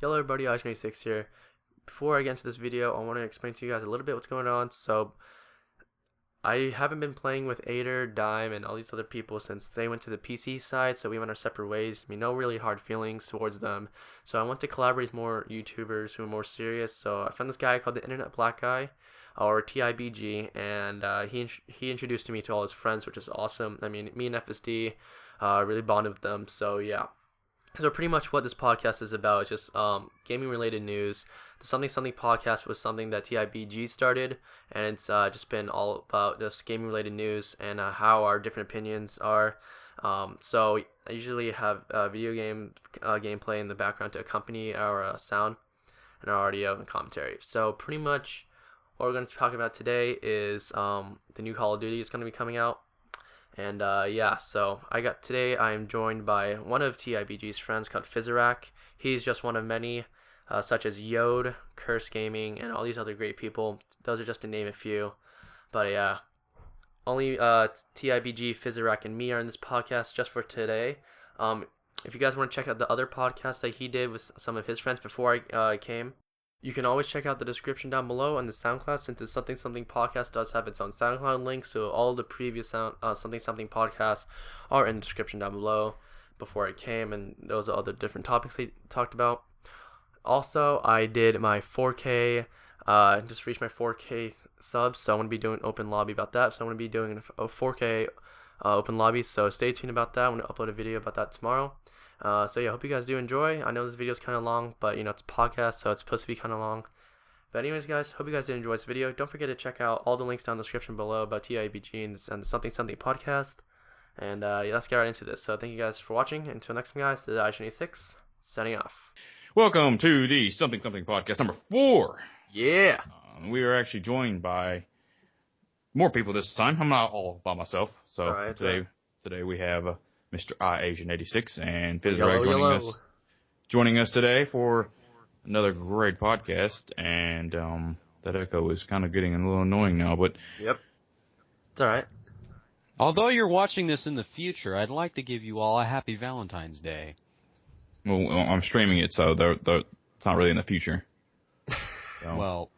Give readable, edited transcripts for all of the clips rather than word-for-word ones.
Hello everybody, Enjoi here. Before I get into this video, I want to explain to you guys a little bit what's going on. So, I haven't been playing with Ader, Dime, and all these other people since they went to the PC side, so we went our separate ways. I mean, no really hard feelings towards them. So I want to collaborate with more YouTubers who are more serious. So I found this guy called the Internet Black Guy, or TIBG, and he introduced me to all his friends, which is awesome. I mean, me and FSD really bonded with them. So yeah. So pretty much what this podcast is about is just gaming related news. The Something Something podcast was something that TIBG started, and it's just been all about just gaming related news and how our different opinions are. So I usually have video game gameplay in the background to accompany our sound and our audio and commentary. So pretty much what we're going to talk about today is the new Call of Duty is going to be coming out. And yeah, so I am joined by one of TIBG's friends called Fizzerack. He's just one of many, such as Yode, Curse Gaming, and all these other great people. Those are just to name a few. But yeah, only TIBG, Fizzerack, and me are in this podcast just for today. If you guys want to check out the other podcasts that he did with some of his friends before I came, you can always check out the description down below on the SoundCloud, since the Something Something podcast does have its own SoundCloud link, so all the previous Something Something podcasts are in the description down below before I came, and those are all the different topics they talked about. Also, I did my 4K, just reached my 4K subs, so I'm going to be doing open lobby about that. So I'm going to be doing a 4K open lobby, so stay tuned about that. I'm going to upload a video about that tomorrow. So yeah, hope you guys do enjoy. I know this video is kind of long, but it's a podcast, so it's supposed to be kind of long. But anyways, guys, hope you guys did enjoy this video. Don't forget to check out all the links down in the description below about TIBG and the Something Something podcast. And yeah, let's get right into this. So thank you guys for watching. Until next time, guys, this is Enjoi signing off. Welcome to the Something Something podcast number 4. Yeah. We are actually joined by more people this time. I'm not all by myself. So Right, today we have Mr. Asian86 and Hello. joining us today for another great podcast. And that echo is kind of getting a little annoying now, but Yep. It's all right. Although you're watching this in the future, I'd like to give you all a happy Valentine's Day. well, I'm streaming it, so it's not really in the future. So.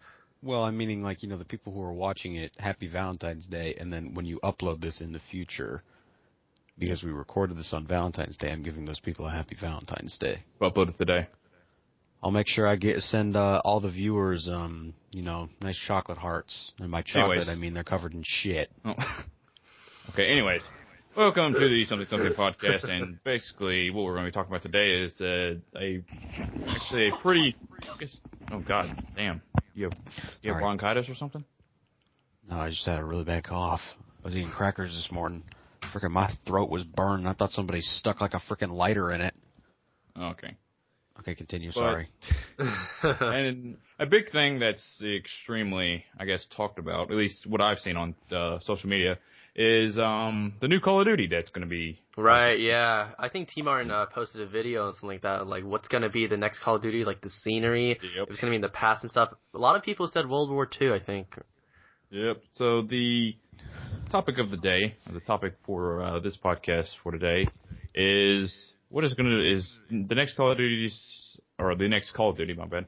Well, I'm meaning the people who are watching it, happy Valentine's Day, and then when you upload this in the future, because we recorded this on Valentine's Day, I'm giving those people a happy Valentine's Day. Upload it today. I'll make sure I send all the viewers, nice chocolate hearts. And by chocolate, Anyways. I mean they're covered in shit. Oh. Okay, anyways. Welcome to the Something Something podcast, and basically what we're going to be talking about today is actually a pretty, oh god, damn, you have Sorry. bronchitis or something? No, I just had a really bad cough. I was eating crackers this morning. Frickin' my throat was burned. I thought somebody stuck like a frickin' lighter in it. Okay. Okay, continue, sorry. And a big thing that's extremely, I guess, talked about, at least what I've seen on social media, is the new Call of Duty that's going to be... Right, yeah. I think T Martin posted a video and something like that, like what's going to be the next Call of Duty, like the scenery, Yep. if it's going to be in the past and stuff. A lot of people said World War II, I think. Yep. So the topic of the day, or the topic for this podcast for today, is the next Call of Duty, or the next Call of Duty, my bad.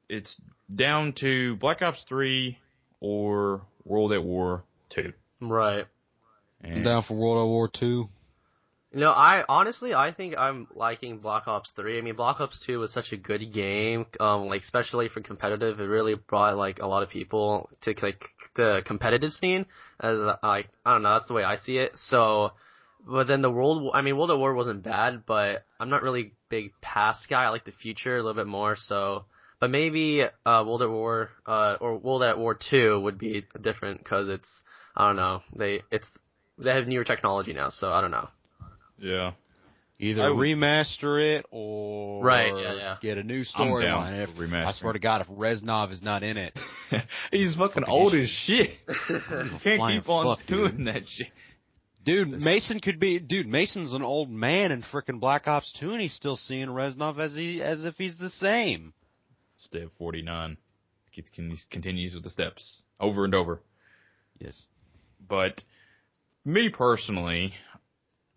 It's down to Black Ops 3 or World at War 2. Right. I'm down for World War II. I think I'm liking Black Ops 3. I mean, Black Ops 2 was such a good game, especially for competitive. It really brought, a lot of people to, the competitive scene, as, I don't know, that's the way I see it. So, but then World at War wasn't bad, but I'm not really a big past guy. I like the future a little bit more, so, but maybe, World at War, or World at War 2 would be different, because it's, I don't know, they have newer technology now, so I don't know. Yeah. Either remaster it or get a new storyline. I swear to God, if Reznov is not in it. He's fucking old as shit. You can't keep on doing that shit. Mason's an old man in frickin' Black Ops 2, and he's still seeing Reznov as if he's the same. Step 49. Continues with the steps. Over and over. Yes. But me personally,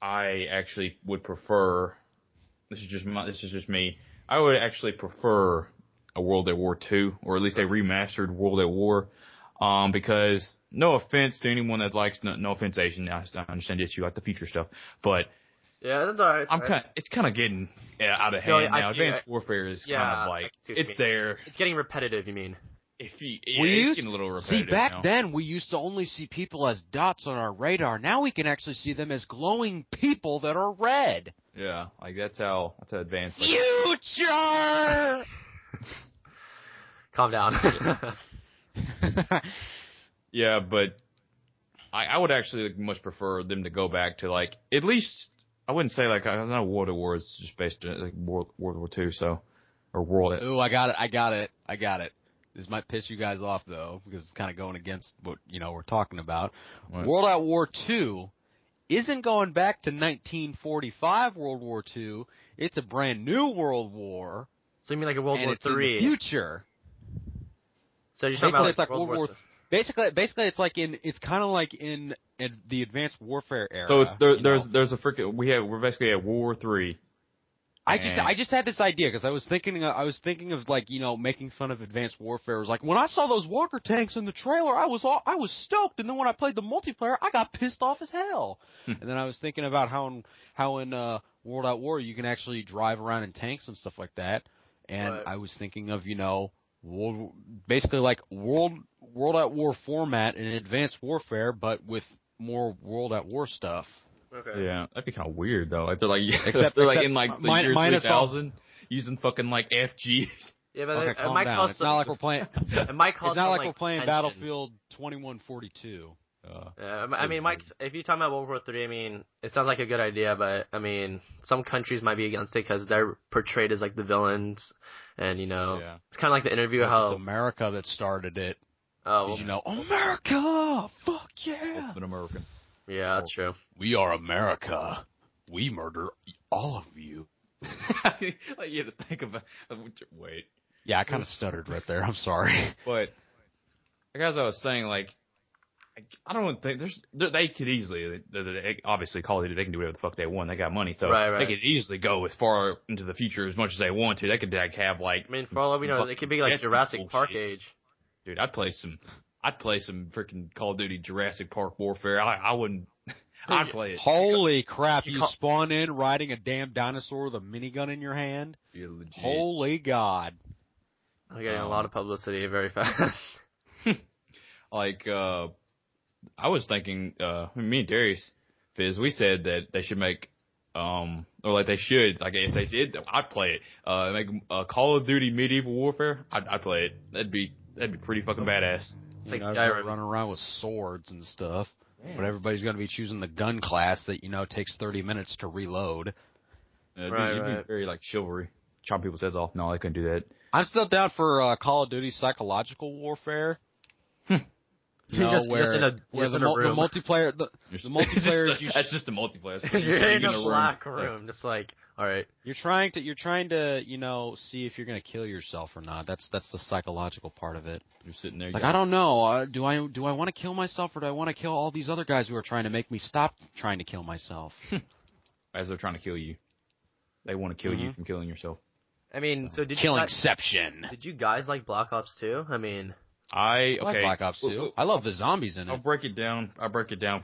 I actually would prefer. This is just me. I would actually prefer a World at War II, or at least a remastered World at War, because no offense to anyone that likes, no offense, Asian, I understand that you like the future stuff, but Yeah, that's all right. it's kind of getting out of hand now. Advanced Warfare is kind of like, it's there. It's getting repetitive, you mean? It's getting a little repetitive back now. then we used to only see people as dots on our radar. Now we can actually see them as glowing people that are red. Yeah, like that's how advanced. Like, Future! Calm down. Yeah, but I would actually much prefer them to go back to like at least I wouldn't say like I don't know World War is just based on like World War II, so or World. Ooh, I got it. This might piss you guys off though because it's kind of going against what we're talking about. What? World at War II isn't going back to 1945 World War II. It's a brand new World War. So you mean like a World War it's III? In the future. So you're talking about it's like World War. Basically, it's kind of like in the Advanced Warfare era. So there's a freaking we're basically at World War III. I just had this idea because I was thinking of like making fun of Advanced Warfare. It was like when I saw those Walker tanks in the trailer, I was stoked, and then when I played the multiplayer, I got pissed off as hell. And then I was thinking about how in World at War you can actually drive around in tanks and stuff like that, and Right. I was thinking of basically like World at War format in Advanced Warfare, but with more World at War stuff. Okay. Yeah, that'd be kind of weird though. Like they're like Except in like the year minus 3000 using fucking like FGs. Yeah, but Okay, it calm might down. cause It's not like we're playing. It might cause It's not some, like we're playing tensions. Battlefield 2142. I mean, Mike, if you're talking about World War III, I mean, it sounds like a good idea, but I mean, some countries might be against it because they're portrayed as like the villains, and it's kind of like the interview how It's America that started it. well, America, fuck yeah. Ultimate American. yeah, that's true. We are America. We murder all of you. Like you have to think about. Wait. Yeah, I kind of stuttered right there. I'm sorry. But as I was saying, like I don't think they could easily. Obviously, Call of Duty, they can do whatever the fuck they want. They got money, so Right. they could easily go as far into the future as much as they want to. They could like have like. I mean, for all we know, it could be like Jurassic Park age. Dude, I'd play some freaking Call of Duty Jurassic Park Warfare. I wouldn't. I'd play it. Holy crap! You spawn in riding a damn dinosaur with a minigun in your hand. You're legit. Holy God! I'm getting a lot of publicity very fast. Like, I was thinking, me and Darius, Fizz, we said that they should make, or like they should, like if they did, I'd play it. Make Call of Duty Medieval Warfare, I'd play it. That'd be pretty fucking badass. It's like Skyrim. Skyrim. Running around with swords and stuff. But everybody's going to be choosing the gun class that takes 30 minutes to reload. It'd Right. be very like chivalry, chop people's heads off. No, they couldn't do that. I'm still down for Call of Duty Psychological Warfare. Just in a room. The multiplayer, the multiplayer is That's just the multiplayer. You're in a room. black room, just like, all right. You're trying to see if you're gonna kill yourself or not. That's the psychological part of it. You're sitting there. Like I don't know. Do I want to kill myself or do I want to kill all these other guys who are trying to make me stop trying to kill myself? As they're trying to kill you, they want to kill you from killing yourself. I mean, so did Killingception. Did you guys like Black Ops 2? I mean, I like Black Ops 2. I love the zombies in it. I'll break it down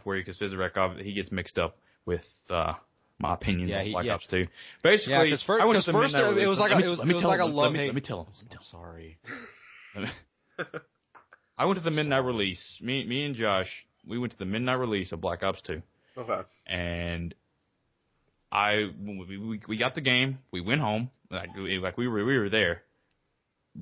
for you because Fizarek, he gets mixed up with my opinion of Black Ops 2. Basically, yeah, because I went to the first midnight it was like a love hate. Let me tell him. Sorry. I went to the midnight release. Me and Josh, we went to the midnight release of Black Ops 2. okay. And we got the game. We went home. Like we were there,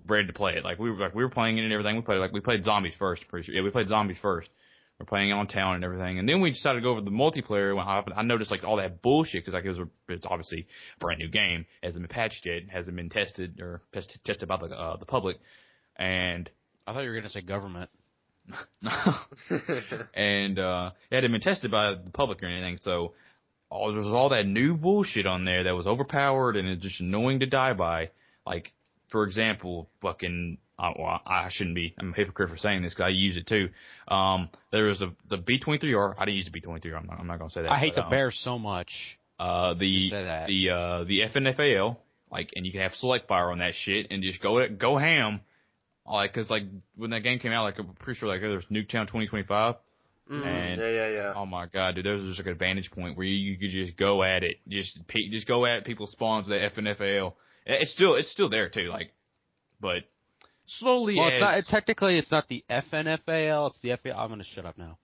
ready to play it. Like we were playing it and everything. We played zombies first. Pretty sure. Yeah, we played zombies first. We're playing it on town and everything. And then we decided to go over the multiplayer. When I noticed like all that bullshit because like it's obviously a brand new game, hasn't been patched yet, hasn't been tested or tested by the public. And I thought you were gonna say government. And it hadn't been tested by the public or anything. So there was all that new bullshit on there that was overpowered and it's just annoying to die by. Like, for example, fucking, I shouldn't be, I'm a hypocrite for saying this because I use it too. There was the B-23R, I didn't use the B-23R, I'm not going to say that. I hate the bears so much. The FNFAL, like, and you can have select fire on that shit and just go ham. Like, cause like when that game came out, like I'm pretty sure like there's Nuketown 2025. And Yeah. oh my god, dude, there's like a vantage point where you could just go at it, just go at people's spawns with the FNFAL. It's still there too, like, but slowly. Well, it's not technically. It's not the FNFAL. It's the FAL. I'm gonna shut up now.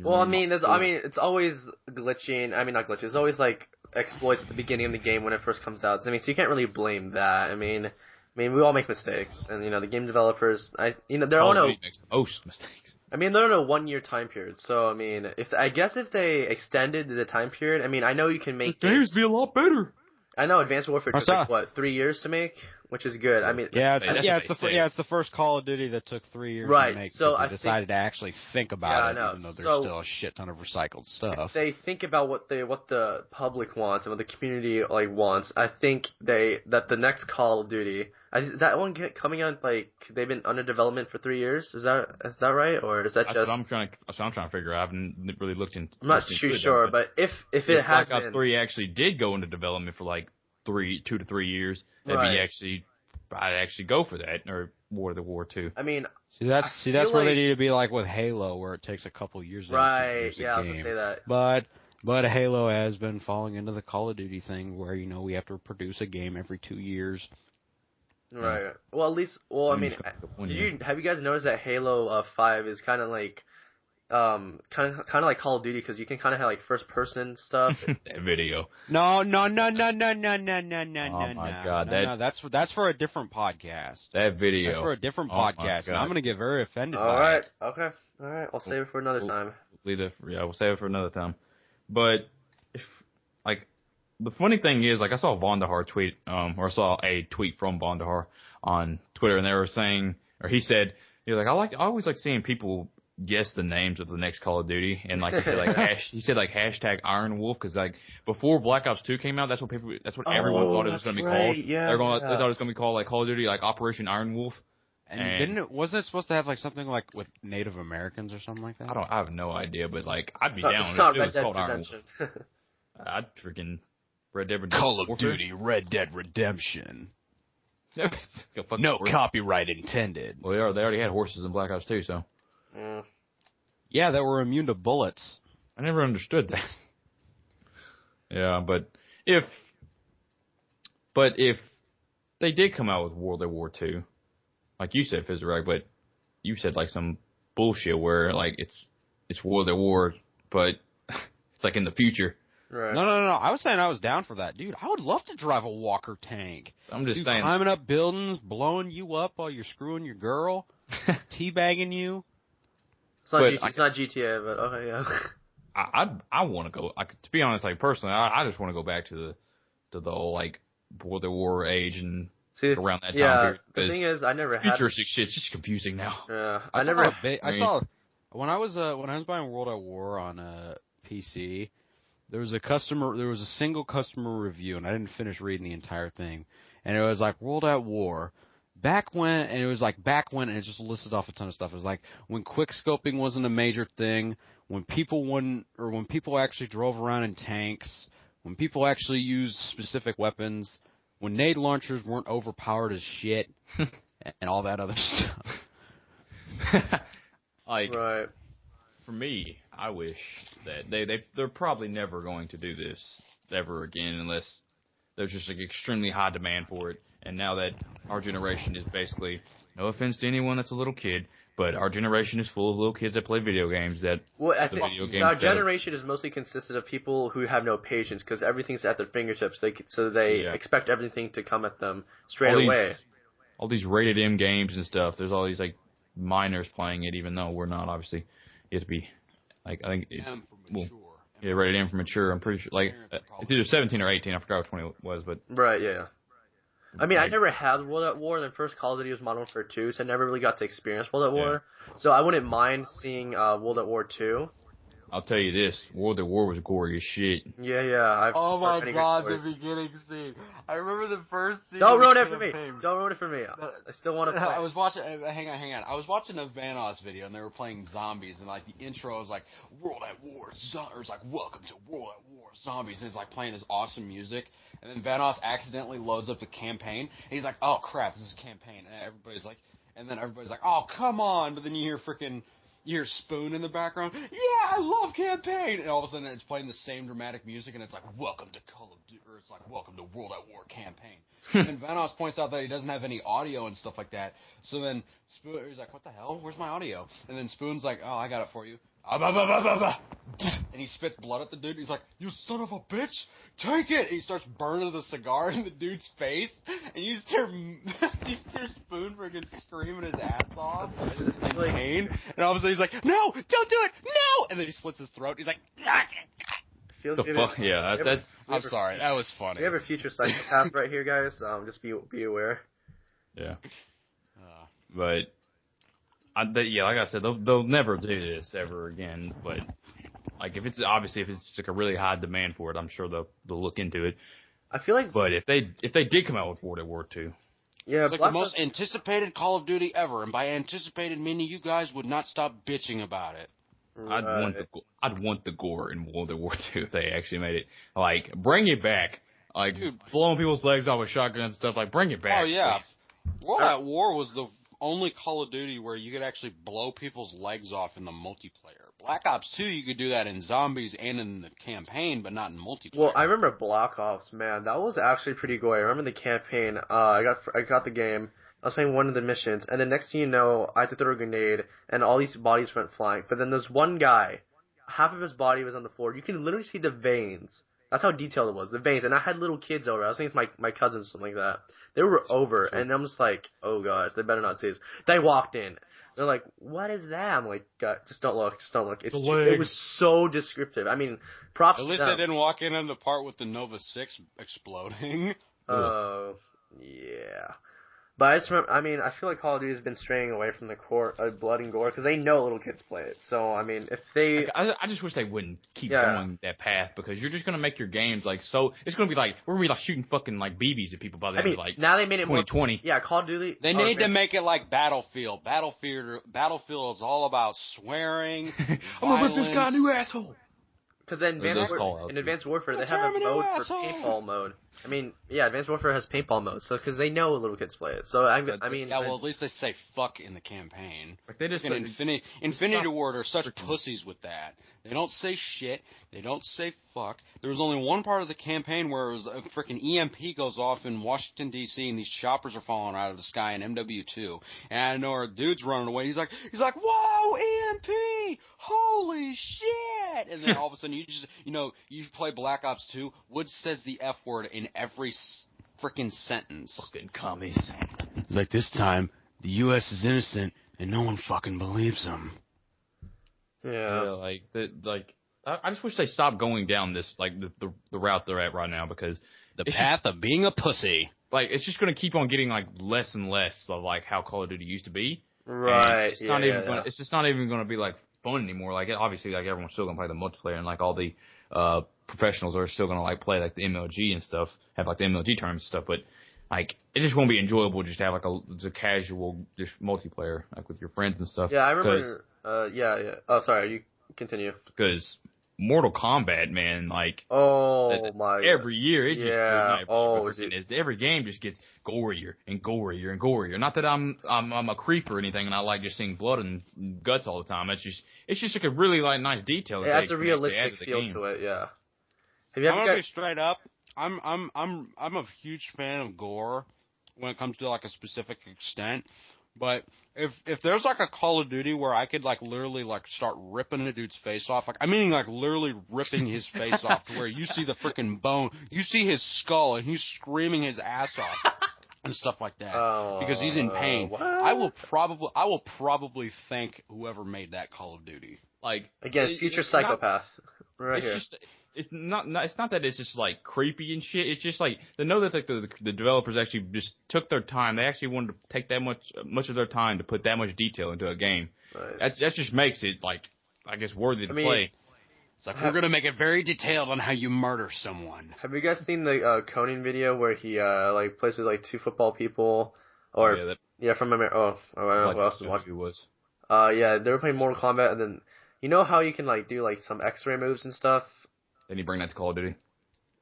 Well, I mean, it's always glitching. I mean, not glitching. It's always like exploits at the beginning of the game when it first comes out. So, I mean, so you can't really blame that. I mean, we all make mistakes, and the game developers, they're on makes the most mistakes. I mean, they're on a 1 year time period. So, I mean, if they extended the time period, I mean, I know you can make games be a lot better. I know Advanced Warfare took like 3 years to make, which is good. I mean, it's the first Call of Duty that took 3 years to make. So they decided to actually think about it, even though there's still a shit ton of recycled stuff. If they think about what the public wants and what the community wants, I think that the next Call of Duty, is that one coming out like they've been under development for 3 years? Is that right, or is that just? I'm trying to figure out. I haven't really looked into. I'm not too sure, but if it has Black Ops 3 actually did go into development for like 2 to 3 years, I'd actually go for that, or War 2. I mean, that's where they need to be like with Halo, where it takes a couple years. Right. Yeah, I was gonna say that. But Halo has been falling into the Call of Duty thing, where we have to produce a game every 2 years. Right. Well, at least. Well, I mean, have you guys noticed that Halo 5 is kind of like, like Call of Duty, because you can kind of have like first person stuff. That video. No. Oh my god, that's for a different podcast. That video. That's for a different podcast, and I'm gonna get very offended. All right. It. Okay. All right. I'll save it for another time. We'll save it for another time. But the funny thing is, I saw Vondahar tweet, or I saw a tweet from Vondahar on Twitter, and they were saying, or he said, I always like seeing people guess the names of the next Call of Duty, and he said hashtag Iron Wolf, because before Black Ops 2 came out, that's what everyone thought it was going to be called. Yeah, they thought it was going to be called Call of Duty Operation Iron Wolf. And wasn't it supposed to have something with Native Americans or something like that? I have no idea, but I'd be down if it was called Iron Wolf. I'd freaking Red Dead Redemption. Call of Duty Red Dead Redemption. No copyright intended. Well, they already had horses in Black Ops 2, so. Yeah, that were immune to bullets. I never understood that. Yeah, but if they did come out with World War II, like you said, Fizzerag, but you said some bullshit where it's World War, but it's in the future. Right. No. I was saying I was down for that, dude. I would love to drive a Walker tank. I'm just saying, climbing up buildings, blowing you up while you're screwing your girl, teabagging you. It's not GTA, but okay, yeah. I want to go. To be honest, personally, I just want to go back to the whole World War age and around that time. Yeah, the thing is, I never had futuristic shit. It's just confusing now. Yeah, I saw when I was buying World at War on PC. There was a single customer review, and I didn't finish reading the entire thing. And it was World at War. Back when, and it just listed off a ton of stuff. It was when quick scoping wasn't a major thing, when people actually drove around in tanks, when people actually used specific weapons, when nade launchers weren't overpowered as shit, and all that other stuff. Right. For me, I wish that they're probably never going to do this ever again unless there's just extremely high demand for it. And now that our generation is basically, no offense to anyone that's a little kid, but our generation is full of little kids that play video games. I think our generation is mostly consisted of people who have no patience because everything's at their fingertips. They expect everything to come at them straight away. All these rated M games and stuff. There's all these minors playing it, even though we're not. Obviously, you have to be rated M for mature. I'm pretty sure it's either 17 or 18. I forgot which one it was, but right, yeah. I mean, I never had World at War. The first Call of Duty was Modern Warfare 2, so I never really got to experience World at War. So I wouldn't mind seeing World at War 2. I'll tell you this: World at War was gory as shit. Yeah. Oh my heard god, many the good stories. beginning scene. I remember the first scene. Don't of the ruin it for me. campaign. Don't ruin it for me. I still want to play. I was watching. Hang on. I was watching a Vanoss video, and they were playing zombies, and like the intro was like "World at War," or it's like "Welcome to World at War Zombies," and it's like playing this awesome music, and then Vanoss accidentally loads up the campaign, and he's like, "Oh crap, this is a campaign," and everybody's like, "Oh come on!" But then you hear Spoon in the background. Yeah, I love campaign, and all of a sudden it's playing the same dramatic music, and it's like "Welcome to Call of Duty," or it's like "Welcome to World at War campaign." And Vanoss points out that he doesn't have any audio and stuff like that. So then Spoon, he's like, "What the hell? Where's my audio?" And then Spoon's like, "Oh, I got it for you." And he spits blood at the dude. He's like, "You son of a bitch, take it!" And he starts burning the cigar in the dude's face, and you just hear Spoon freaking screaming his ass off in pain. And all of a sudden he's like, "No, don't do it, no!" And then he slits his throat. He's like, Feel The good. fuck? Yeah, that's. "I'm sorry, that was funny." We have a future psychopath right here, guys. Just be aware. Yeah. But. Like I said, they'll never do this ever again. But like, if it's like a really high demand for it, I'm sure they'll look into it. I feel like. But if they did come out with World at War II, Yeah, it's like the most anticipated Call of Duty ever, and by anticipated meaning you guys would not stop bitching about it. I'd want the gore in World at War II if they actually made it. Like, bring it back. Like, dude, blowing people's legs off with shotguns and stuff. Like, bring it back. Oh yeah, please. World at War was the only Call of Duty where you could actually blow people's legs off in the multiplayer. Black Ops 2, you could do that in zombies and in the campaign, but not in multiplayer. Well, I remember Black Ops, man. That was actually pretty gory. I remember the campaign. I got the game. I was playing one of the missions, and the next thing you know, I had to throw a grenade, and all these bodies went flying. But then there's one guy, half of his body was on the floor. You can literally see the veins. That's how detailed it was, the veins. And I had little kids over. I was thinking it's my cousins or something like that. They were over, and I'm just like, oh gosh, they better not see this. They walked in. They're like, what is that? I'm like, God, just don't look. It was so descriptive. I mean, props to them. At least they didn't walk in on the part with the Nova 6 exploding. Oh, yeah. But I just remember, I feel like Call of Duty has been straying away from the core blood and gore because they know little kids play it. So, I mean, if they... I just wish they wouldn't keep going that path because you're just going to make your games like so... It's going to be like... We're going to be like shooting fucking like BBs at people by the end of like now they made it 2020. More, yeah, Call of Duty... They need to make it like Battlefield. Battlefield is all about swearing, I'm going to rip this guy a new asshole. Because in Advanced Warfare, they have a mode for paintball mode. I mean, yeah, Advanced Warfare has paintball mode, so because they know little kids play it. So I mean, yeah, well, at least they say fuck in the campaign. Like they just Infinity Ward are such pussies with that. They don't say shit. They don't say fuck. There was only one part of the campaign where it was a freaking EMP goes off in Washington D.C. and these choppers are falling out of the sky in MW2. And I know our dude's running away. He's like, whoa, EMP! Holy shit! And then all of a sudden you play Black Ops 2. Woods says the F word in every freaking sentence. Fucking commies. It's like, this time the U.S. is innocent and no one fucking believes them. Yeah, I just wish they stopped going down this like the route they're at right now because the path of being a pussy. Like it's just going to keep on getting like less and less of like how Call of Duty used to be. Right. It's not even gonna, it's just not even going to be like fun anymore. Like obviously like everyone's still going to play the multiplayer and like all the professionals are still going to like play like the MLG and stuff, have like the MLG tournaments and stuff, but like it just won't be enjoyable just to have like a casual just multiplayer like with your friends and stuff. Yeah, I remember. Yeah. Oh, sorry. You continue. Because Mortal Kombat, man, like every year it just every game just gets gorier and gorier and gorier. Not that I'm a creep or anything, and I like just seeing blood and guts all the time. It's just like a really like nice detail. Yeah, it's a realistic feel to it. Yeah. Have you ever I'm gonna be straight up. I'm a huge fan of gore when it comes to like a specific extent. But if there's like a Call of Duty where I could like literally like start ripping a dude's face off, like I mean like literally ripping his face off to where you see the freaking bone, you see his skull, and he's screaming his ass off and stuff like that because he's in pain. What? I will probably thank whoever made that Call of Duty. Like again, future psychopath. Right here. It's not that it's just like creepy and shit. It's just like they know that like the developers actually just took their time. They actually wanted to take that much of their time to put that much detail into a game. Right. That just makes it like I guess worthy to play. It's like, we're gonna make it very detailed on how you murder someone. Have you guys seen the Conan video where he like plays with like 2 football people? Or from America. I don't know what else to watch. Yeah, they were playing Mortal Kombat, and then you know how you can like do like some X-ray moves and stuff. Then you bring that to Call of Duty.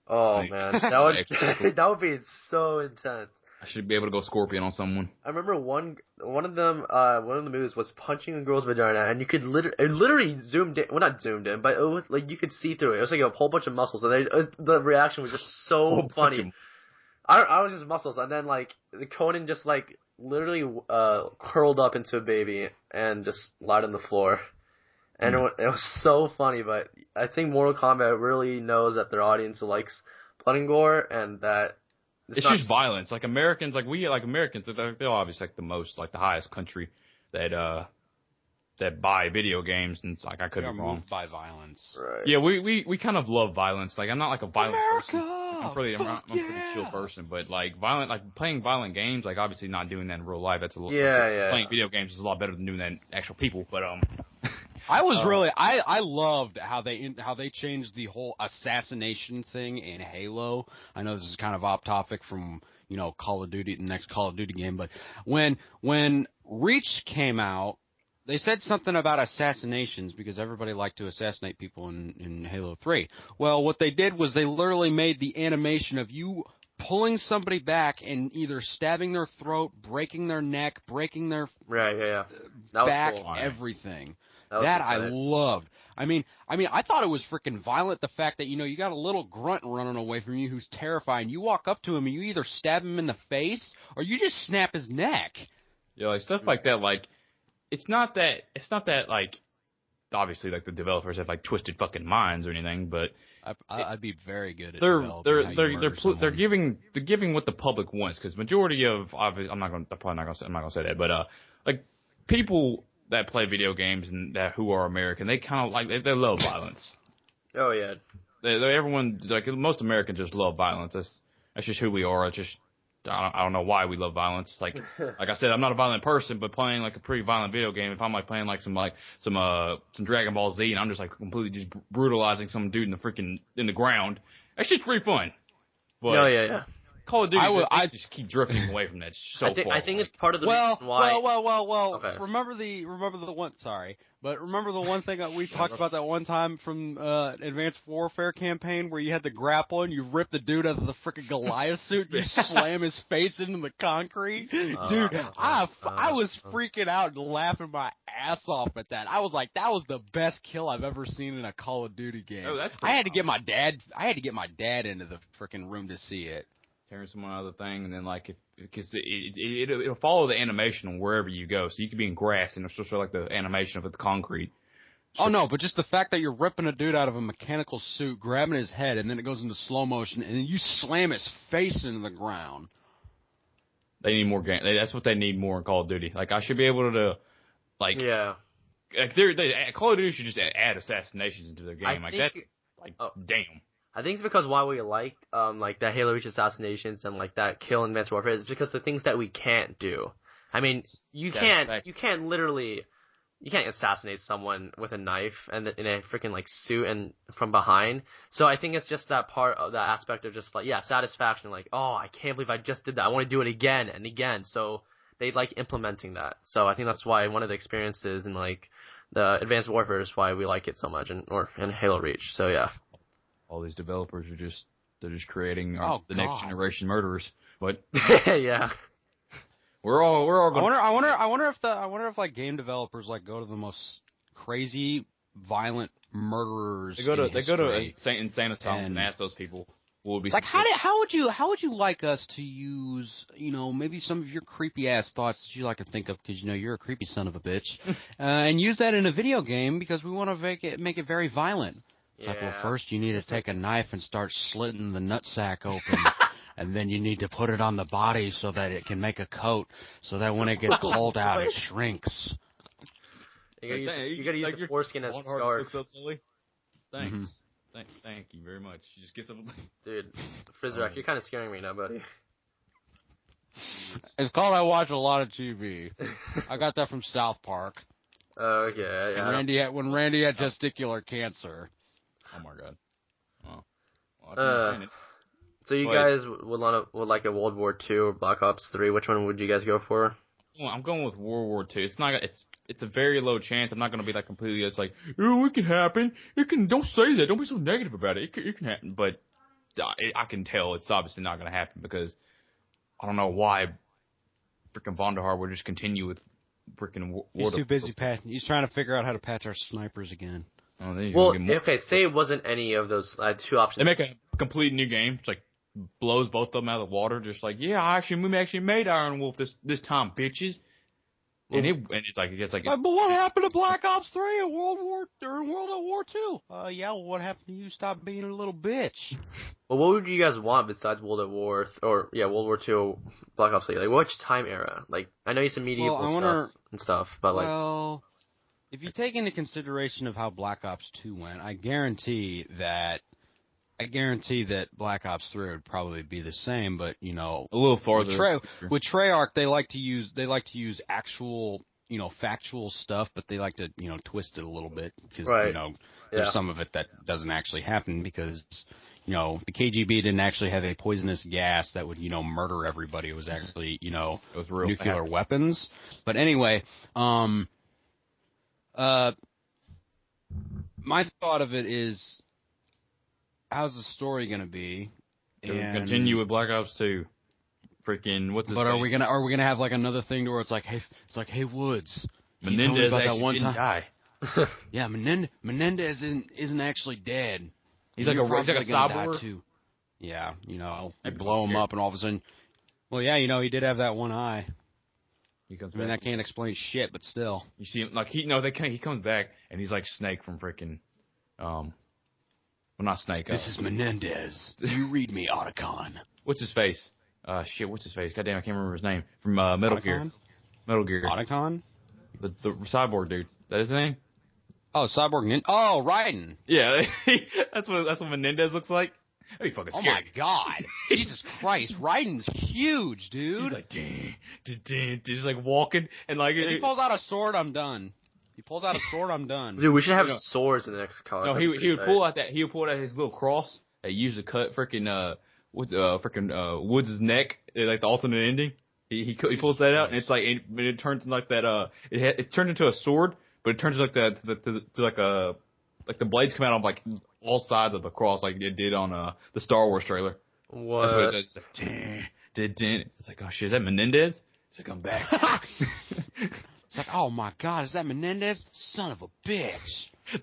Oh man, that would be so intense. I should be able to go Scorpion on someone. I remember one of the moves was punching a girl's vagina, and you could literally zoomed in. Well, not zoomed in, but it was like you could see through it. It was like a whole bunch of muscles, and the reaction was just so funny. I was just muscles, and then like the Conan just like literally curled up into a baby and just lied on the floor, and it was so funny. But I think Mortal Kombat really knows that their audience likes blood and gore, and that it's just violence. Like Americans, Americans, they're obviously like the highest country that buy video games, and it's like I could be wrong. Moved by violence. Right. Yeah, we kind of love violence. Like I'm not like a violent person. I'm a pretty chill person, but like playing violent games, like obviously not doing that in real life. That's a lot. Playing video games is a lot better than doing that in actual people. But I was really I loved how they changed the whole assassination thing in Halo. I know this is kind of off topic from Call of Duty, the next Call of Duty game, but when Reach came out, they said something about assassinations because everybody liked to assassinate people in Halo 3. Well, what they did was they literally made the animation of you pulling somebody back and either stabbing their throat, breaking their neck, breaking their back, cool. Everything. That I loved. I mean, I thought it was freaking violent, the fact that, you got a little grunt running away from you who's terrifying. You walk up to him and you either stab him in the face or you just snap his neck. Yeah, like stuff like that, like, it's not that like obviously like the developers have like twisted fucking minds or anything, but I'd be very good at they're giving what the public wants, because majority of I'm not gonna say that, but like people that play video games and who are American, they kind of like they love violence. Oh yeah, everyone, like most Americans just love violence. That's just who we are. It's just I don't know why we love violence. Like I said, I'm not a violent person, but playing like a pretty violent video game, if I'm like playing like some Dragon Ball Z and I'm just like completely just brutalizing some dude in the ground, that's just pretty fun. But yeah. Call of Duty, I just keep drifting away from that. I think it's part of the reason why. Well. Okay. Remember the one. Sorry, but remember the one thing that we talked about that one time from Advanced Warfare campaign where you had the grapple and you rip the dude out of the frickin' Goliath suit, and you slam his face into the concrete. Dude, I was freaking out and laughing my ass off at that. I was like, that was the best kill I've ever seen in a Call of Duty game. Oh, that's I had to get my dad into the frickin' room to see it. Tearing someone out of the thing, and then like because it'll follow the animation wherever you go, so you could be in grass and it'll still show like the animation of the concrete. Oh no, but just the fact that you're ripping a dude out of a mechanical suit, grabbing his head, and then it goes into slow motion, and then you slam his face into the ground. They need more game. That's what they need more in Call of Duty. Like I should be able to, like like Call of Duty should just add assassinations into their game. Damn. I think it's because why we like the Halo Reach assassinations and like that kill in Advanced Warfare is because the things that we can't do. I mean, you can't assassinate someone with a knife and in a freaking like suit and from behind. So I think it's just that part of that aspect of just like satisfaction. Like, oh, I can't believe I just did that. I want to do it again and again. So they like implementing that. So I think that's why one of the experiences in like the Advanced Warfare is why we like it so much in Halo Reach. So yeah. All these developers they're just creating the next generation murderers. But yeah, we're all going. I wonder if like game developers like go to the most crazy, violent murderers. They go to insane asylum and ask those people what would be like how would you like us to use maybe some of your creepy ass thoughts that you like to think of because you're a creepy son of a bitch and use that in a video game because we want to make it very violent. It's like, well, first you need to take a knife and start slitting the nutsack open, and then you need to put it on the body so that it can make a coat, so that when it gets cold out, it shrinks. You gotta use the foreskin as a scarf. Thanks. Mm-hmm. Thank you very much. You just get something. Dude, Frizzrack, you're kind of scaring me now, buddy. It's called I watch a lot of TV. I got that from South Park. Okay. Yeah. When Randy had testicular cancer. Oh my god. Oh. Well, I can understand it. So you But- guys would like a World War II or Black Ops 3? Which one would you guys go for? Well, I'm going with World War II. It's a very low chance. I'm not going to be like completely. It's like, oh, it can happen. It can. Don't say that. Don't be so negative about it. It can happen. But I can tell it's obviously not going to happen because I don't know why freaking Vonderhaar would just continue with freaking. He's too busy patching. He's trying to figure out how to patch our snipers again. Oh, then Well, okay, say it wasn't any of those two options. They make a complete new game. It's like blows both of them out of the water. Just like, yeah, we actually made Iron Wolf this time, bitches. And it's like But what happened to Black Ops 3 in World War II? Yeah, well, what happened to you? Stop being a little bitch. Well, what would you guys want besides World War II, Black Ops 3? Like, which time era? Like, I know you said medieval stuff, but like. Well, if you take into consideration of how Black Ops 2 went, I guarantee that Black Ops 3 would probably be the same, but you know, a little farther. With Treyarch, they like to use actual, you know, factual stuff, but they like to, you know, twist it a little bit because you know, there's some of it that doesn't actually happen because, you know, the KGB didn't actually have a poisonous gas that would, you know, murder everybody. It was actually, you know, it was real nuclear weapons. But anyway, my thought of it is, how's the story gonna be? Continue with Black Ops 2. Freaking what's it? But are we gonna have like another thing to where it's like, hey Woods, Menendez about actually that one didn't time? die. Yeah, Menendez isn't actually dead. He's like a cyborg. Too. Yeah, you know, I'd be blow him scared. up and all of a sudden, well, yeah, you know, he did have that one eye. He comes I mean, back. that can't explain shit, but still. You see him like he comes back and he's like Snake from freaking well, not Snake. This is Menendez. You read me, Otacon. What's his face? What's his face? Goddamn, I can't remember his name. From Metal Gear. Metal Gear. Otacon? The cyborg dude. That his name? Oh, Cyborg Ninja. Oh, Raiden. Yeah, that's what Menendez looks like. That'd be fucking Oh scary. my god. Jesus Christ. Raiden's huge, dude. He's like, just like walking and like. If he pulls out a sword, I'm done. Dude, we should have swords in the next COD. No, he would pull out his little cross that used to cut freaking Woods' neck, like the alternate ending. He pulls that out and it's like it turns into like that it turns into a sword, but it turns like the blades come out on like all sides of the cross like it did on the Star Wars trailer. What? That's what it does. It's like, it's like, oh shit, is that Menendez? It's like, I'm back. It's like, oh my god, is that Menendez? Son of a bitch.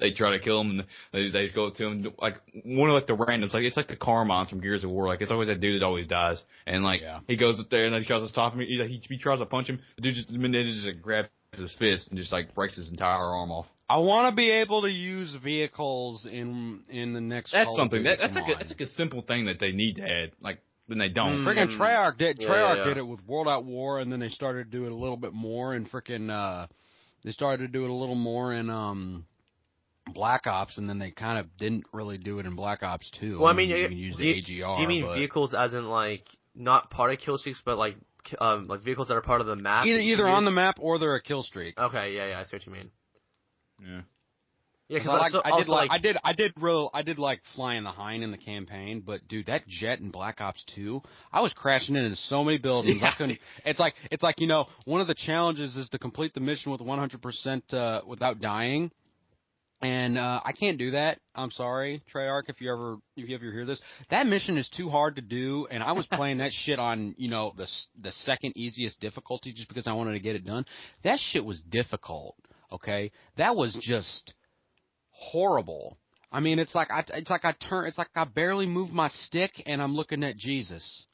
They try to kill him, and they go to him like one of like the randoms, like it's like the Carmines from Gears of War, like it's always that dude that always dies, and like he goes up there and then he tries to stop him, he tries to punch him, the dude Menendez just like, grabs his fist and just like breaks his entire arm off. I want to be able to use vehicles in the next. That's Call something. of Duty. That's like a simple thing that they need to add. Like then they don't. Freaking Treyarch did. Treyarch yeah. did it with World at War, and then they started to do it a little bit more in freaking. They started to do it a little more in Black Ops, and then they kind of didn't really do it in Black Ops 2. Well, I mean, you can use the AGR. Do you mean vehicles as in like not part of kill streaks, but like vehicles that are part of the map? Either on the map or they're a kill streak. Okay, yeah, I see what you mean. Yeah. Yeah, because I did like flying the Hind in the campaign, but dude, that jet in Black Ops 2, I was crashing into so many buildings. Yeah. I couldn't. It's like you know, one of the challenges is to complete the mission with 100% without dying, and I can't do that. I'm sorry, Treyarch, if you ever hear this, that mission is too hard to do, and I was playing that shit on the second easiest difficulty just because I wanted to get it done. That shit was difficult. Okay, that was just horrible. I mean, it's like I barely moved my stick and I'm looking at Jesus.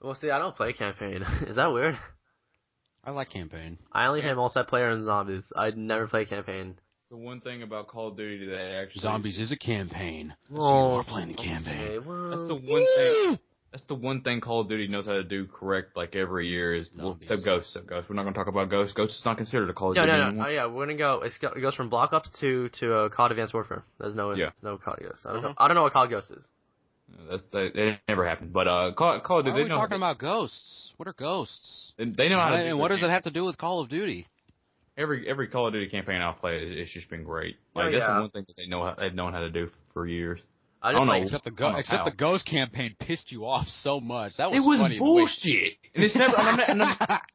Well, see, I don't play campaign. Is that weird? I like campaign. I only play multiplayer and zombies. I never play campaign. It's the one thing about Call of Duty that actually Zombies is a campaign. Oh, we're playing the campaign. Okay, well, That's the one thing. That's the one thing Call of Duty knows how to do correct, like every year is except Ghost. We're not going to talk about Ghost. Ghost is not considered a Call of Duty anymore. Oh, yeah, we're gonna go. It goes from Black Ops 2 to COD Advanced Warfare. There's no COD Ghost. I don't know what COD Ghost is. That never happened. But Call of Duty. Why are we talking about ghosts? What are ghosts? They know how to. And what does it have to do with Call of Duty? every Call of Duty campaign I've played, it's just been great. Like Oh, that's the yeah. one thing that they've known how to do for years. I I just don't like know. Except how. the Ghost campaign pissed you off so much. That was It was funny. bullshit, and it's never.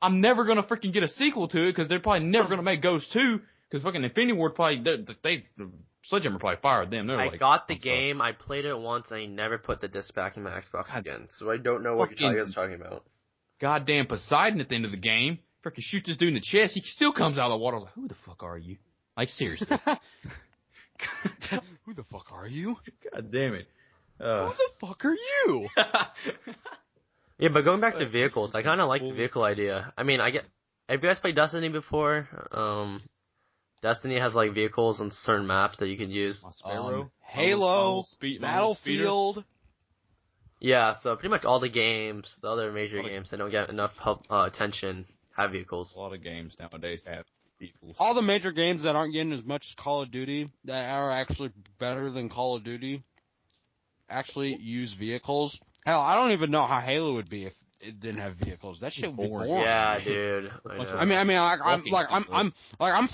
I'm never gonna freaking get a sequel to it because they're probably never gonna make Ghost 2 because fucking Infinity Ward probably Sledgehammer probably fired them. They're I like, got the I'm sorry. game, I played it once, and I never put the disc back in my Xbox again. So I don't know what you guys are talking about. Goddamn Poseidon at the end of the game, freaking shoot this dude in the chest. He still comes out of the water. Like, who the fuck are you? Like seriously. Who the fuck are you? God damn it. Who the fuck are you? Yeah, but going back to vehicles, I kind of like the vehicle idea. I mean, have you guys played Destiny before? Destiny has like vehicles on certain maps that you can use. Halo, Battlefield. Yeah, so pretty much all the games, the other major games that don't get enough attention, have vehicles. A lot of games nowadays have vehicles. All the major games that aren't getting as much as Call of Duty, that are actually better than Call of Duty, actually use vehicles. Hell, I don't even know how Halo would be if it didn't have vehicles. That shit would be boring. Yeah, dude. I mean, I'm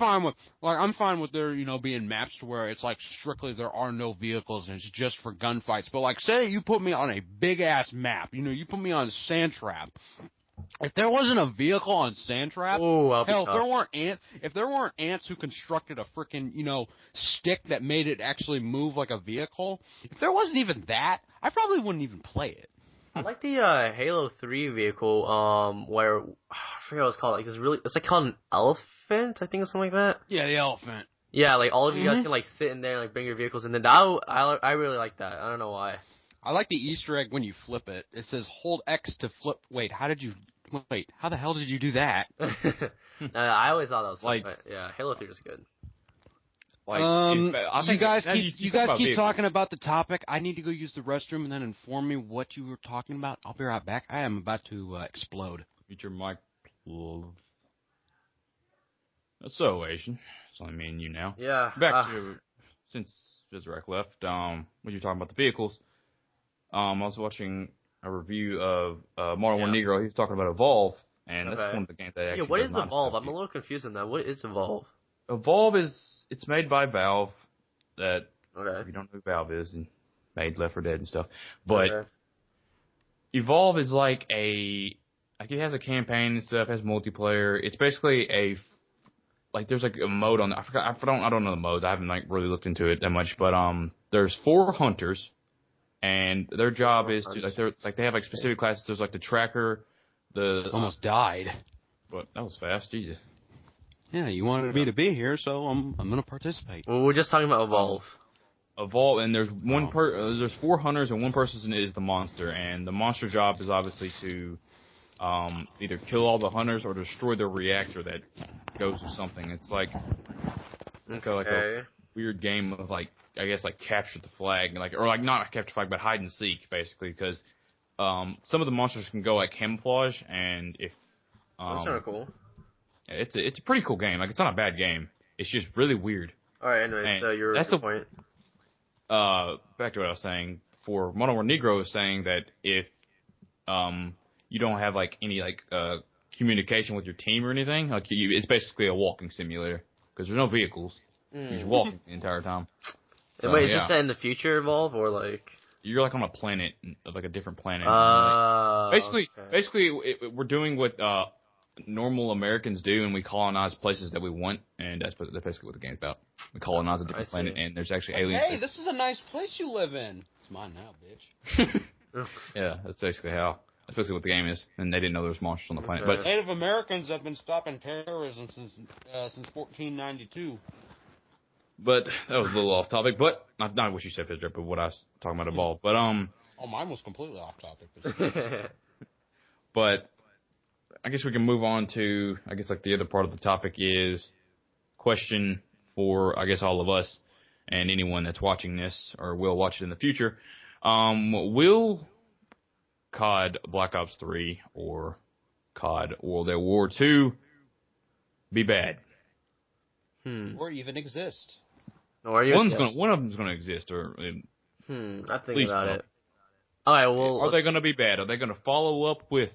fine with there, being maps to where it's like strictly there are no vehicles and it's just for gunfights. But like, say you put me on a big ass map, you put me on Sandtrap. If there wasn't a vehicle on Sandtrap, hell, if there weren't ants who constructed a freaking, stick that made it actually move like a vehicle, if there wasn't even that, I probably wouldn't even play it. I like the Halo 3 vehicle, where I forget what it's called. Like it's like called an elephant, I think, or something like that. Yeah, the elephant. Yeah, like all of you guys can like sit in there and like bring your vehicles in. And I really like that. I don't know why. I like the Easter egg when you flip it. It says hold X to flip. Wait, how the hell did you do that? I always thought that was fun, Like- but yeah, Halo 3 was good. Like, I you think guys now keep you talk about vehicles. talking about the topic. I need to go use the restroom and then inform me what you were talking about. I'll be right back. I am about to explode. Mute your mic, please. So, Asian. It's only me and you now. Yeah. Back to, since Vizrak left, when you were talking about the vehicles, I was watching a review of Modern War Negro. He was talking about Evolve, and that's one of the games that actually what does is not Evolve? have I'm a little confused on that. What is Evolve? Evolve it's made by Valve. That Okay. if you don't know who Valve is, and made Left 4 Dead and stuff, but Okay. Evolve is like it has a campaign and stuff, has multiplayer. It's basically there's like a mode on. I don't know the modes. I haven't like really looked into it that much, but there's 4 hunters, and their job is to they have like specific classes. There's like the tracker, Almost died. But that was fast, Jesus. Yeah, you wanted me to be here, so I'm gonna participate. Well, we're just talking about Evolve. Evolve, and there's there's 4 hunters, and one person is the monster, and the monster job is obviously to either kill all the hunters or destroy the reactor that goes to something. It's like a weird game of like capture the flag, or not capture the flag, but hide and seek basically, because some of the monsters can go like camouflage, and if That's kind of cool. it's a pretty cool game. Like, it's not a bad game. It's just really weird. All right. Anyway, so that's the point. Back to what I was saying. For Modern War Negro is saying that if you don't have like any communication with your team or anything, it's basically a walking simulator because there's no vehicles. You're just walking the entire time. So, wait, is this in the future Evolve or like? You're like on a planet, like a different planet. Basically, we're doing what normal Americans do, and we colonize places that we want, and that's basically what the game's about. We colonize a different planet, and there's actually aliens. Hey, this is a nice place you live in. It's mine now, bitch. Yeah, that's basically what the game is, and they didn't know there was monsters on the planet. But Native Americans have been stopping terrorism since 1492. But that was a little off topic. But not what you said, Fizdrip, but what I was talking about Evolve. But oh, mine was completely off topic. But I guess we can move on to the other part of the topic is question for all of us and anyone that's watching this or will watch it in the future. Will COD Black Ops 3 or COD World at War 2 be bad? Or even exist? One of them's gonna exist, or I think about it. All right, well, are they gonna be bad? Are they gonna follow up with,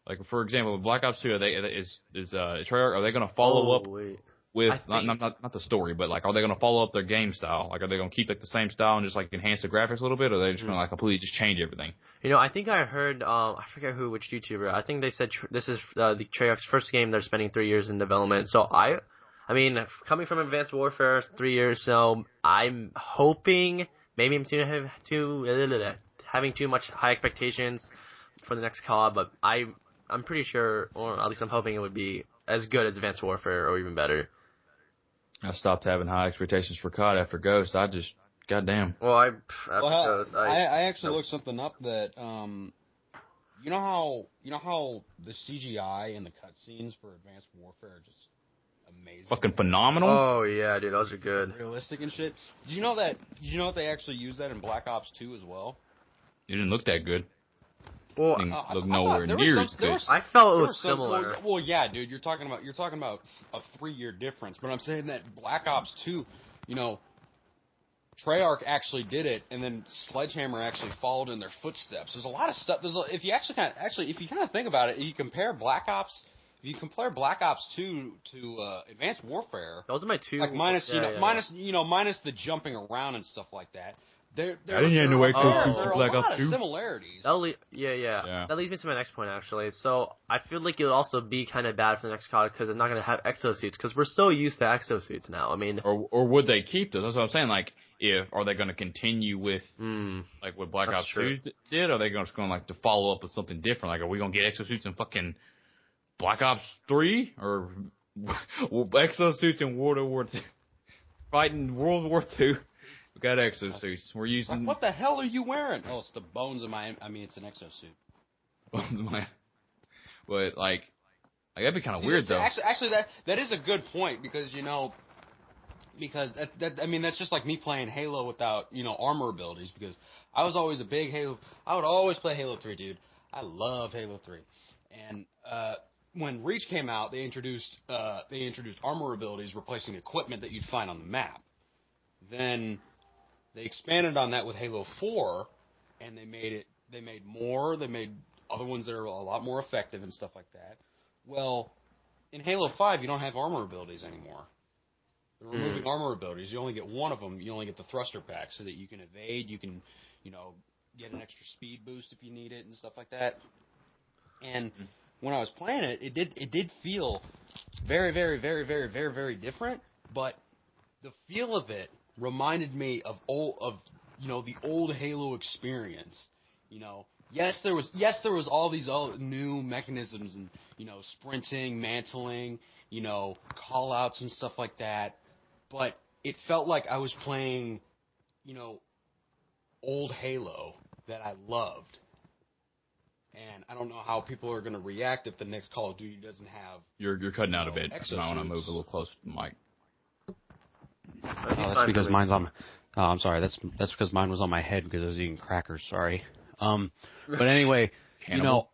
like, for example, Black Ops 2? Are they gonna follow up with I think, not the story, but like, are they going to follow up their game style? Like, are they going to keep like the same style and just like enhance the graphics a little bit, or are they just going to like completely just change everything? I think I heard, I forget which YouTuber. I think they said this is the Treyarch's first game. They're spending 3 years in development. So I mean, coming from Advanced Warfare, 3 years. So I'm hoping maybe I'm having too much high expectations for the next COD, but I'm pretty sure, or at least I'm hoping it would be as good as Advanced Warfare or even better. I stopped having high expectations for COD after Ghost. Goddamn. Well, after Ghost, I actually looked something up that you know how the CGI and the cutscenes for Advanced Warfare are just amazing, Fucking phenomenal. Oh yeah, dude, those are good. realistic and shit. Did you know that they actually use that in Black Ops 2 as well? It didn't look that good. Well, It didn't look nowhere near as good. I felt it was similar. Well, yeah, dude, you're talking about a 3-year difference, but I'm saying that Black Ops 2, Treyarch actually did it, and then Sledgehammer actually followed in their footsteps. There's a lot of stuff. If you kind of think about it, if you compare Black Ops 2 to Advanced Warfare, Those are my two. like minus the jumping around and stuff like that. There I didn't have no are exosuits a in Black lot Ops of 2. similarities. Yeah. That leads me to my next point, actually. So I feel like it would also be kind of bad for the next COD because it's not going to have exosuits because we're so used to exosuits now. I mean, or would they keep those? That's what I'm saying. Like, are they going to continue with like what Black Ops 2 did? Or are they just going like to follow up with something different? Like, are we going to get exosuits in fucking Black Ops 3 or exosuits in World War II? Fighting World War II. We got exosuits. We're using. Like, what the hell are you wearing? Oh, it's the bones of my. I mean, it's an exosuit. Bones of my. But like that'd be kind of weird though. Actually, that is a good point because that's just like me playing Halo without armor abilities because I was always a big Halo. I would always play Halo 3, dude. I love Halo 3, and when Reach came out, they introduced armor abilities replacing equipment that you'd find on the map. Then they expanded on that with Halo 4, and they made other ones that are a lot more effective and stuff like that. Well, in Halo 5, you don't have armor abilities anymore. They're removing armor abilities. You only get one of them. You only get the thruster pack so that you can evade, you can, get an extra speed boost if you need it and stuff like that. And when I was playing it, it did feel very, very, very, very, very, very different, but the feel of it reminded me of the old Halo experience. Yes, there was all these new mechanisms and sprinting, mantling, call outs and stuff like that. But it felt like I was playing, old Halo that I loved. And I don't know how people are going to react if the next Call of Duty doesn't have. You're cutting out a bit, so I want to move a little closer to the mic. That's because mine's on. Oh, I'm sorry. That's because mine was on my head because I was eating crackers. Sorry. But anyway, Cannibal.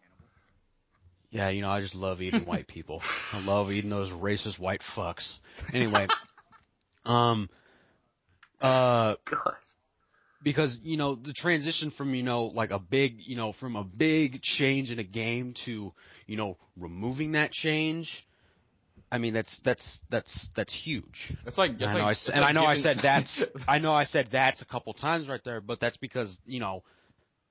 I just love eating white people. I love eating those racist white fucks. Anyway, because the transition from like a big from a big change in a game to removing that change. I mean that's huge. It's like I know I said that's a couple times right there, but that's because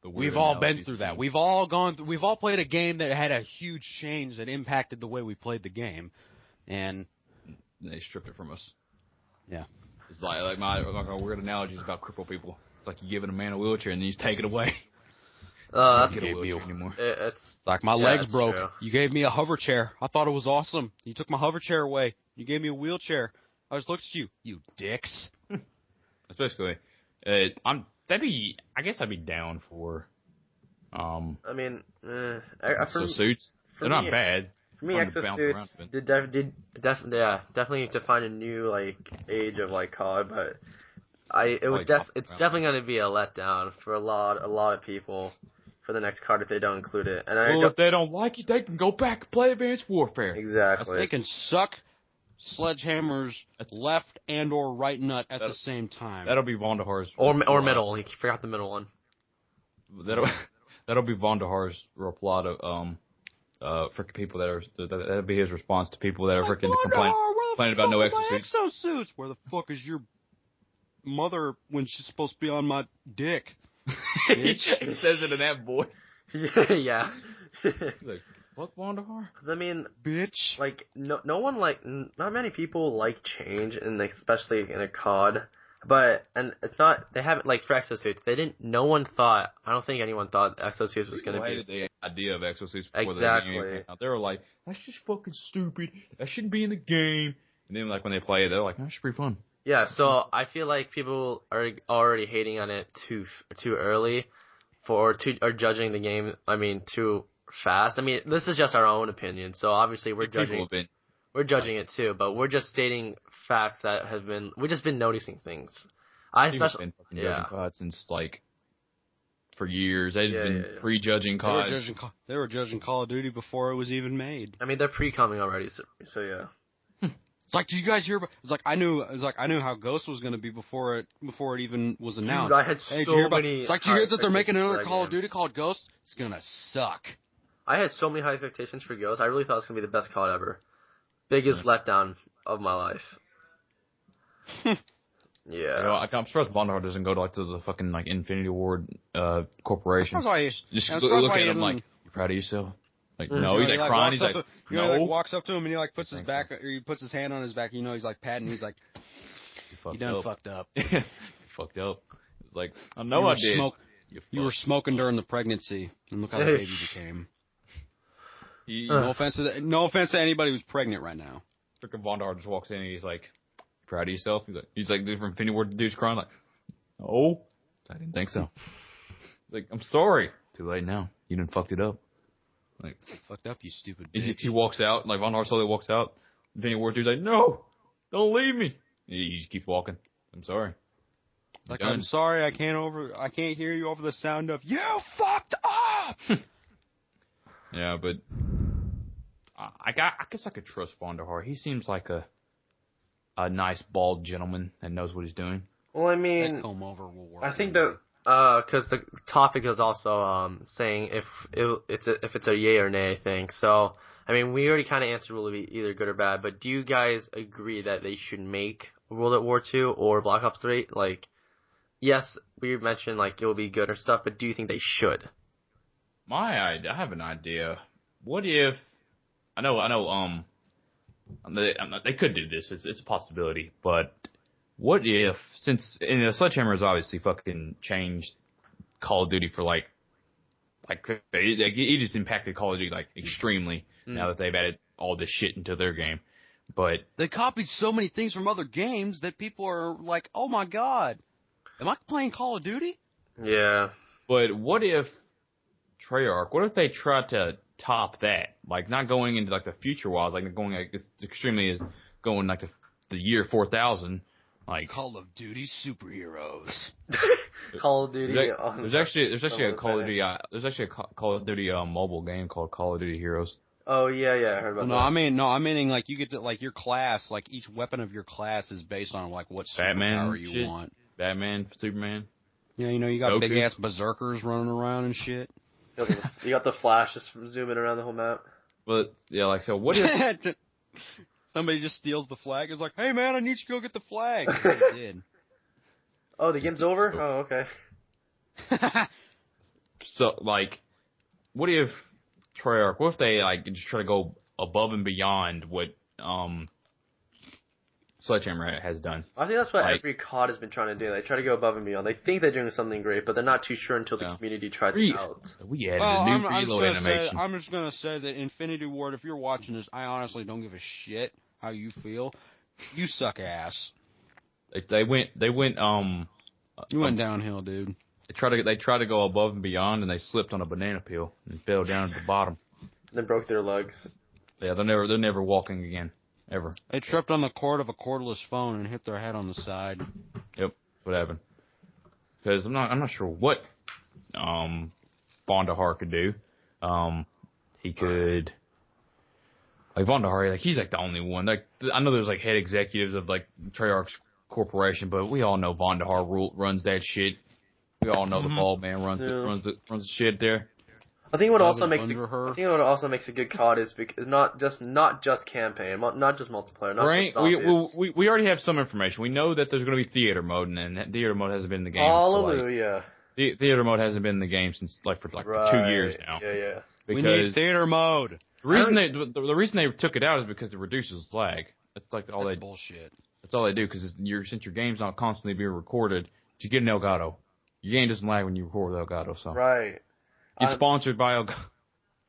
we've all been through that. We've all played a game that had a huge change that impacted the way we played the game, and they stripped it from us. Yeah, it's like my weird analogy is about crippled people. It's like you giving a man a wheelchair and then you take it away. That's get a wheelchair anymore. It's like my legs broke. True. You gave me a hover chair. I thought it was awesome. You took my hover chair away. You gave me a wheelchair. I just looked at you, you dicks. That's basically. I guess I'd be down for. I mean, exosuits. They're not bad. For me, exosuits definitely to find a new age of COD, but it's definitely going to be a letdown for a lot of people for the next COD if they don't include it. And if they don't like it, they can go back and play Advanced Warfare. Exactly. They can suck Sledgehammer's left and or right nut at the same time. That'll be Vondahar's or middle. He forgot the middle one. That'll be Vondahar's reply to for people that'll be his response to people that are freaking complaining. complaining about no exosuits. Exosuits. Where the fuck is your mother when she's supposed to be on my dick? He says it in that voice. Yeah. Like, what, Wandahar? Because I mean, Bitch. like no one not many people like change, and especially in a COD. But and it's not they haven't like for exosuits. No one thought. I don't think anyone thought exosuits was going to be the idea of exosuits before exactly. the game came out. They were like, that's just fucking stupid. That shouldn't be in the game. And then like when they play it, they're like, that's pretty fun. Yeah, so I feel like people are already hating on it too early, or judging the game. I mean, too fast. I mean, this is just our own opinion. So obviously we're judging it too, but we're just stating facts that we've just been noticing things. Especially judging COD since like for years. They've been prejudging COD. They were judging Call of Duty before it was even made. I mean, they're pre-coming already, so yeah. It's like, did you guys hear? It's like I knew how Ghost was going to be before it even was announced. Dude, I had so many. It's like, did you hear that they're making another Call of Duty called Ghost? It's gonna suck. I had so many high expectations for Ghost. I really thought it was gonna be the best COD ever. Biggest letdown of my life. Yeah. You know, I'm surprised Wandahar doesn't go to the fucking like Infinity Ward corporation. Just look at him like, you proud of yourself? Like, no, he's like crying. He's like, no. He like walks up to him and he like puts his back, or he puts his hand on his back. You know, he's like patting. He's like, you done fucked up. You fucked up. It's like, I know I did. You were smoking during the pregnancy, and look how the baby became. No offense to anybody who's pregnant right now. Freaking Wandahar just walks in and he's like, proud of yourself? He's like the Infinity Ward dude's crying like, oh, I didn't think so. Like, I'm sorry. Too late now. You done fucked it up. Like, fucked up, you stupid bitch. He walks out, like Wandahar slowly walks out. Infinity Ward dude's like, no, don't leave me. He just keeps walking. I'm sorry. I'm sorry, I can't hear you over the sound of you fucked up. Yeah, but I guess I could trust Wandahar. He seems like a nice bald gentleman that knows what he's doing. Well, I mean, that comb over will work. I think that because the topic is also saying if it's a yay or nay, I think. So I mean, we already kind of answered will it be either good or bad. But do you guys agree that they should make World at War 2 or Black Ops 3? Like, yes, we mentioned like it will be good or stuff, but do you think they should? I have an idea. What if I know they could do this. It's a possibility, but what if Sledgehammer has obviously fucking changed Call of Duty for like he just impacted Call of Duty like extremely now that they've added all this shit into their game. But they copied so many things from other games that people are like, "Oh my god, am I playing Call of Duty?" Yeah. But what if Treyarch? What if they try to top that? Like not going into like the future wise, like going like it's extremely is going like the year 4000. Like Call of Duty superheroes. Call of Duty. There's actually a Call of Duty. There's actually a Call of Duty mobile game called Call of Duty Heroes. Oh yeah, I heard about that. I'm meaning like you get to like your class, like each weapon of your class is based on like what superpower you want. Batman, Superman. Yeah, you know you got big ass berserkers running around and shit. You got the Flash just zooming around the whole map. But yeah, like so. What if somebody just steals the flag? It's like, hey man, I need you to go get the flag. They did. Oh, the game's over? Oh, okay. So like, what if Treyarch? What if they like just try to go above and beyond what Sledgehammer has done? I think that's what every COD has been trying to do. They try to go above and beyond. They think they're doing something great, but they're not too sure until the community tries it out. We added a new reload animation. I'm just gonna say that Infinity Ward, if you're watching this, I honestly don't give a shit how you feel. You suck ass. They went. You went downhill, dude. They tried to go above and beyond, and they slipped on a banana peel and fell down at the bottom. Then broke their legs. Yeah, they're never walking again, ever. They tripped on the cord of a cordless phone and hit their head on the side. Yep, what happened? Because I'm not sure what Wandahar could do. He could. Like Wandahar, like he's like the only one. Like I know there's like head executives of like Treyarch's corporation, but we all know Wandahar runs that shit. We all know the bald man runs the shit there. I think what Love also it makes under her. I think what also makes a good COD is because not just campaign, not just multiplayer, not Right? just zombies. We already have some information. We know that there's going to be theater mode, and that theater mode hasn't been in the game for like Hallelujah. theater mode hasn't been in the game since for 2 years now. Yeah. We Because need theater mode. the reason they took it out is because it reduces lag. That's like all That's they bullshit. That's all they do because since your game's not constantly being recorded, you get an Elgato. Your game doesn't lag when you record Elgato. So Right. get sponsored by Elgato.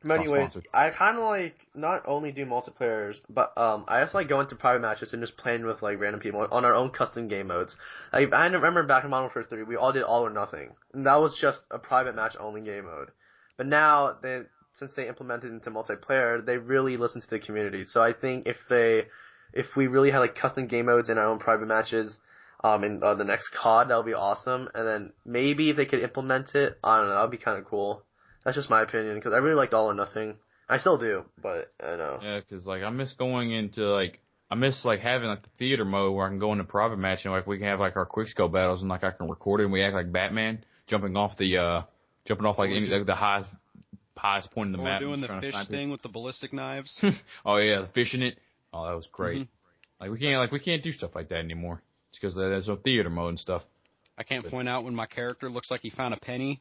But anyways, sponsored. I kind of like not only do multiplayers, but I also like going to private matches and just playing with like random people on our own custom game modes. Like I remember back in Modern Warfare 3, we all did all or nothing, and that was just a private match only game mode. But now since they implemented it into multiplayer, they really listen to the community. So I think if we really had like custom game modes in our own private matches, in the next COD, that would be awesome. And then maybe if they could implement it, I don't know, that would be kind of cool. That's just my opinion, because I really liked All or Nothing. I still do, but I know. Yeah, because like I miss having like the theater mode where I can go into private match and like we can have like our quickscope battles and like I can record it and we act like Batman jumping off the highest point in the map. We're doing the fish thing with the ballistic knives. Oh yeah, the fishing it. Oh, that was great. Mm-hmm. We can't do stuff like that anymore. It's because there's no theater mode and stuff. I can't point out when my character looks like he found a penny.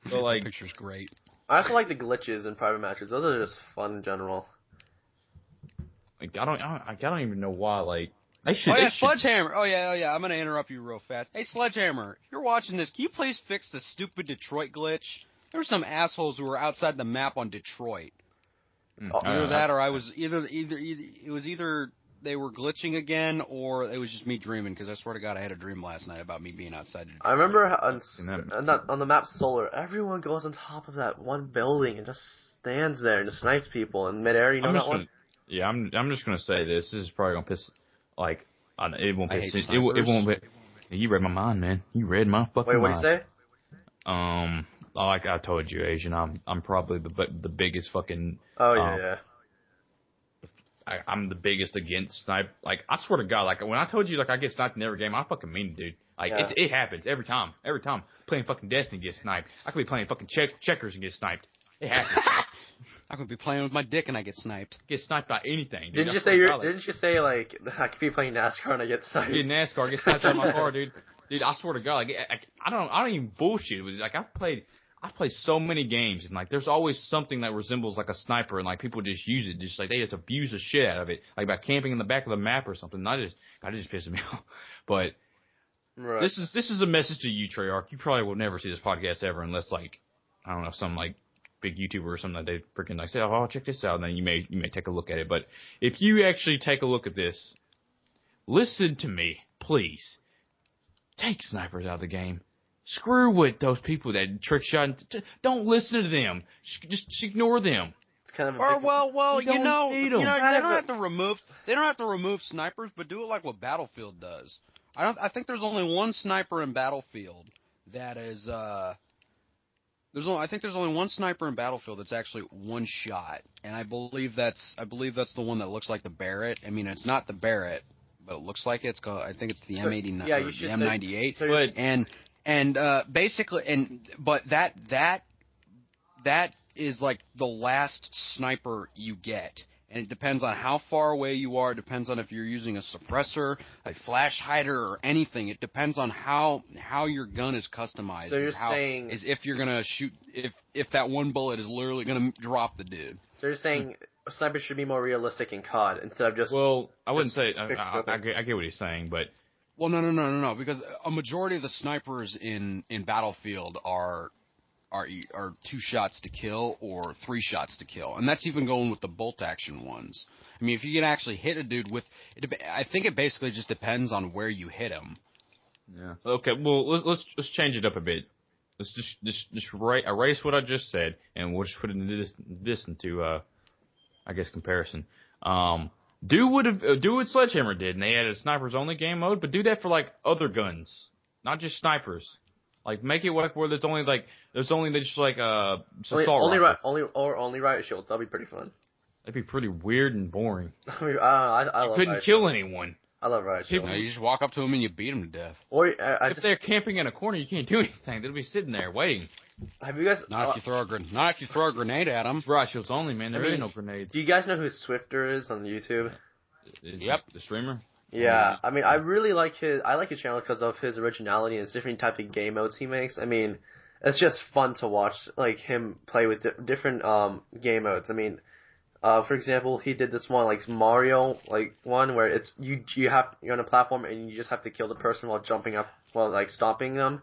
So like, the picture's great. I also like the glitches in private matches. Those are just fun in general. like I don't even know why. Like, Sledgehammer. Oh yeah. I'm gonna interrupt you real fast. Hey, Sledgehammer, if you're watching this, can you please fix the stupid Detroit glitch? There were some assholes who were outside the map on Detroit. Either that, or I was either it was either they were glitching again, or it was just me dreaming. Because I swear to God, I had a dream last night about me being outside Detroit. I remember on the map Solar, everyone goes on top of that one building and just stands there and just snipes people in midair. You know that one? Yeah, I'm just gonna say this. This is probably gonna piss it won't piss it won't. You read my mind, man. You read my fucking mind. Wait, what did you say? Like I told you, Asian, I'm probably the biggest fucking. Oh yeah. I'm the biggest against snipe. Like I swear to God, like when I told you like I get sniped in every game, I fucking mean it, dude. Like it happens every time. Every time playing fucking Destiny get sniped. I could be playing fucking checkers and get sniped. It happens. I could be playing with my dick and I get sniped. Get sniped by anything. Didn't Dude. you say like I could be playing NASCAR and I get sniped? In NASCAR, I get sniped out of my car, dude. Dude, I swear to God, like I don't even bullshit with it. Like I've played so many games, and like there's always something that resembles like a sniper, and like people just use it, just like they just abuse the shit out of it, like by camping in the back of the map or something. That just pisses me off. But right. This is a message to you, Treyarch. You probably will never see this podcast ever unless like I don't know, some like big YouTuber or something that they freaking like say, oh, check this out, and then you may take a look at it. But if you actually take a look at this, listen to me, please. Take snipers out of the game. Screw with those people that trick shot. Don't listen to them. Just ignore them. It's kind of a Or big... well, You don't need 'em. they don't have to remove snipers, but do it like what Battlefield does. I think there's only one sniper in Battlefield that is I think there's only one sniper in Battlefield that's actually one shot, and I believe that's the one that looks like the Barrett. I mean, it's not the Barrett, but it looks like it's called. I think it's the M89 yeah, or the M98. So But that is like the last sniper you get. And it depends on how far away you are. It depends on if you're using a suppressor, a flash hider, or anything. It depends on how your gun is customized. So you're saying is if you're gonna shoot if that one bullet is literally gonna drop the dude. So you're saying snipers should be more realistic in COD instead of just... Well, I wouldn't say... I I get what he's saying, but... Well, no, because a majority of the snipers in Battlefield are 2 shots to kill or 3 shots to kill, and that's even going with the bolt action ones. I mean, if you can actually hit a dude with, I think it basically just depends on where you hit him. Yeah. Okay. Well, let's change it up a bit. Let's just erase what I just said, and we'll just put this into I guess comparison. Do what Sledgehammer did, and they added a snipers only game mode, but do that for like other guns, not just snipers. Like make it where there's only just like only riot shields. That'd be pretty fun. That'd be pretty weird and boring. I mean, I love couldn't riot kill shields. anyone. I love riot shields. You just walk up to him and you beat him to death. Or if they're camping in a corner, you can't do anything. They'll be sitting there waiting. Have you guys? Not if you throw a grenade at them. It's riot shields only, man. There ain't no grenades. Do you guys know who Swifter is on YouTube? Yep. The streamer. Yeah, I mean, I really like his channel because of his originality and his different type of game modes he makes. I mean, it's just fun to watch, like, him play with different game modes. I mean, for example, he did this one, like, Mario, like, one where it's, you're on a platform and you just have to kill the person while jumping up, while, like, stomping them.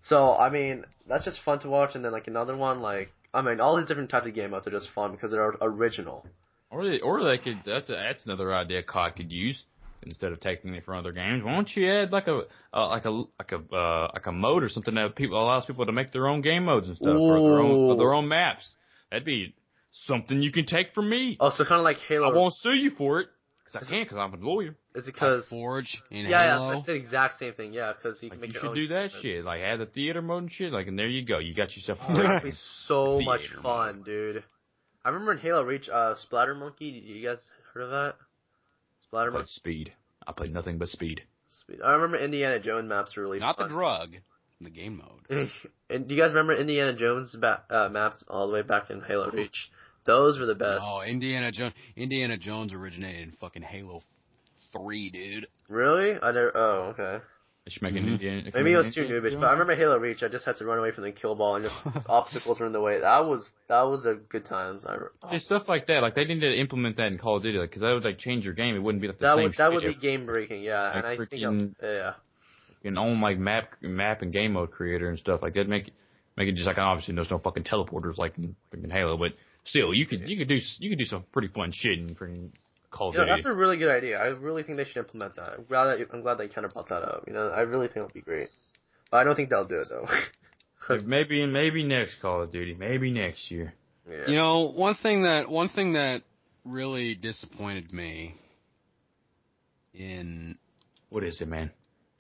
So, I mean, that's just fun to watch. And then, like, another one, like, I mean, all these different types of game modes are just fun because they're original. Or they could, that's another idea COD could use. Instead of taking it from other games, why don't you add like a mode or something that allows people to make their own game modes and stuff, or their own maps? That'd be something you can take from me. Oh, so kind of like Halo. I won't sue you for it because I'm a lawyer. Is it because like Forge in Halo? Yeah, it's the exact same thing. Yeah, because you can make you your own. You should do that shit. Like add the theater mode and shit. Like, and there you go. You got yourself. That'd be so much fun, mode. dude. I remember in Halo Reach, Splatter Monkey. You guys heard of that? Splatter Monkey. Speed. I played nothing but speed. I remember Indiana Jones maps were really Not fun. the drug, the game mode. And do you guys remember Indiana Jones maps all the way back in Halo Reach? Those were the best. Oh, Indiana Jones originated in fucking Halo 3, dude. Really? I never. Oh, okay. Maybe Maybe it was too noobish, but I remember Halo Reach. I just had to run away from the kill ball and just obstacles were in the way. That was a good times. Just stuff like that. Like they need to implement that in Call of Duty, because that would like change your game. It wouldn't be like the same. That would be game breaking, yeah. Like and I think you can own like map and game mode creator and stuff like that. Make it just like, obviously there's no fucking teleporters like in freaking Halo, but still you could do some pretty fun shit in freaking Call of Duty. That's a really good idea. I really think they should implement that. I'm glad they kind of brought that up. I really think it'll be great. But I don't think they'll do it though. maybe next Call of Duty, maybe next year. Yeah. One thing that really disappointed me in what is it, man?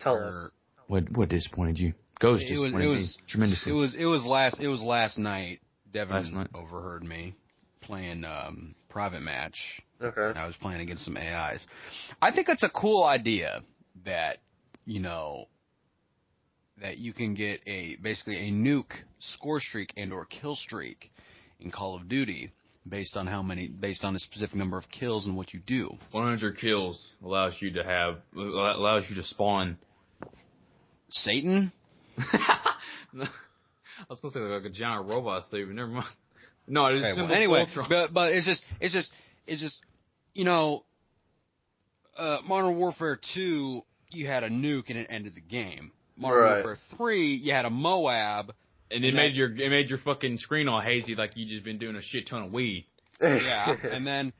Tell us. What disappointed you? Ghost disappointed me tremendously. It was last night. Devin overheard me playing private match. Okay. And I was playing against some AIs. I think it's a cool idea that that you can get basically a nuke score streak and or kill streak in Call of Duty based on a specific number of kills and what you do. 100 kills allows you to spawn Satan. I was gonna say like a giant robot suit, but never mind. No, it's okay, well, anyway, but it's just Modern Warfare 2, you had a nuke and it ended the game. Modern Warfare 3, you had a Moab, and it made your fucking screen all hazy like you just been doing a shit ton of weed. Yeah, and then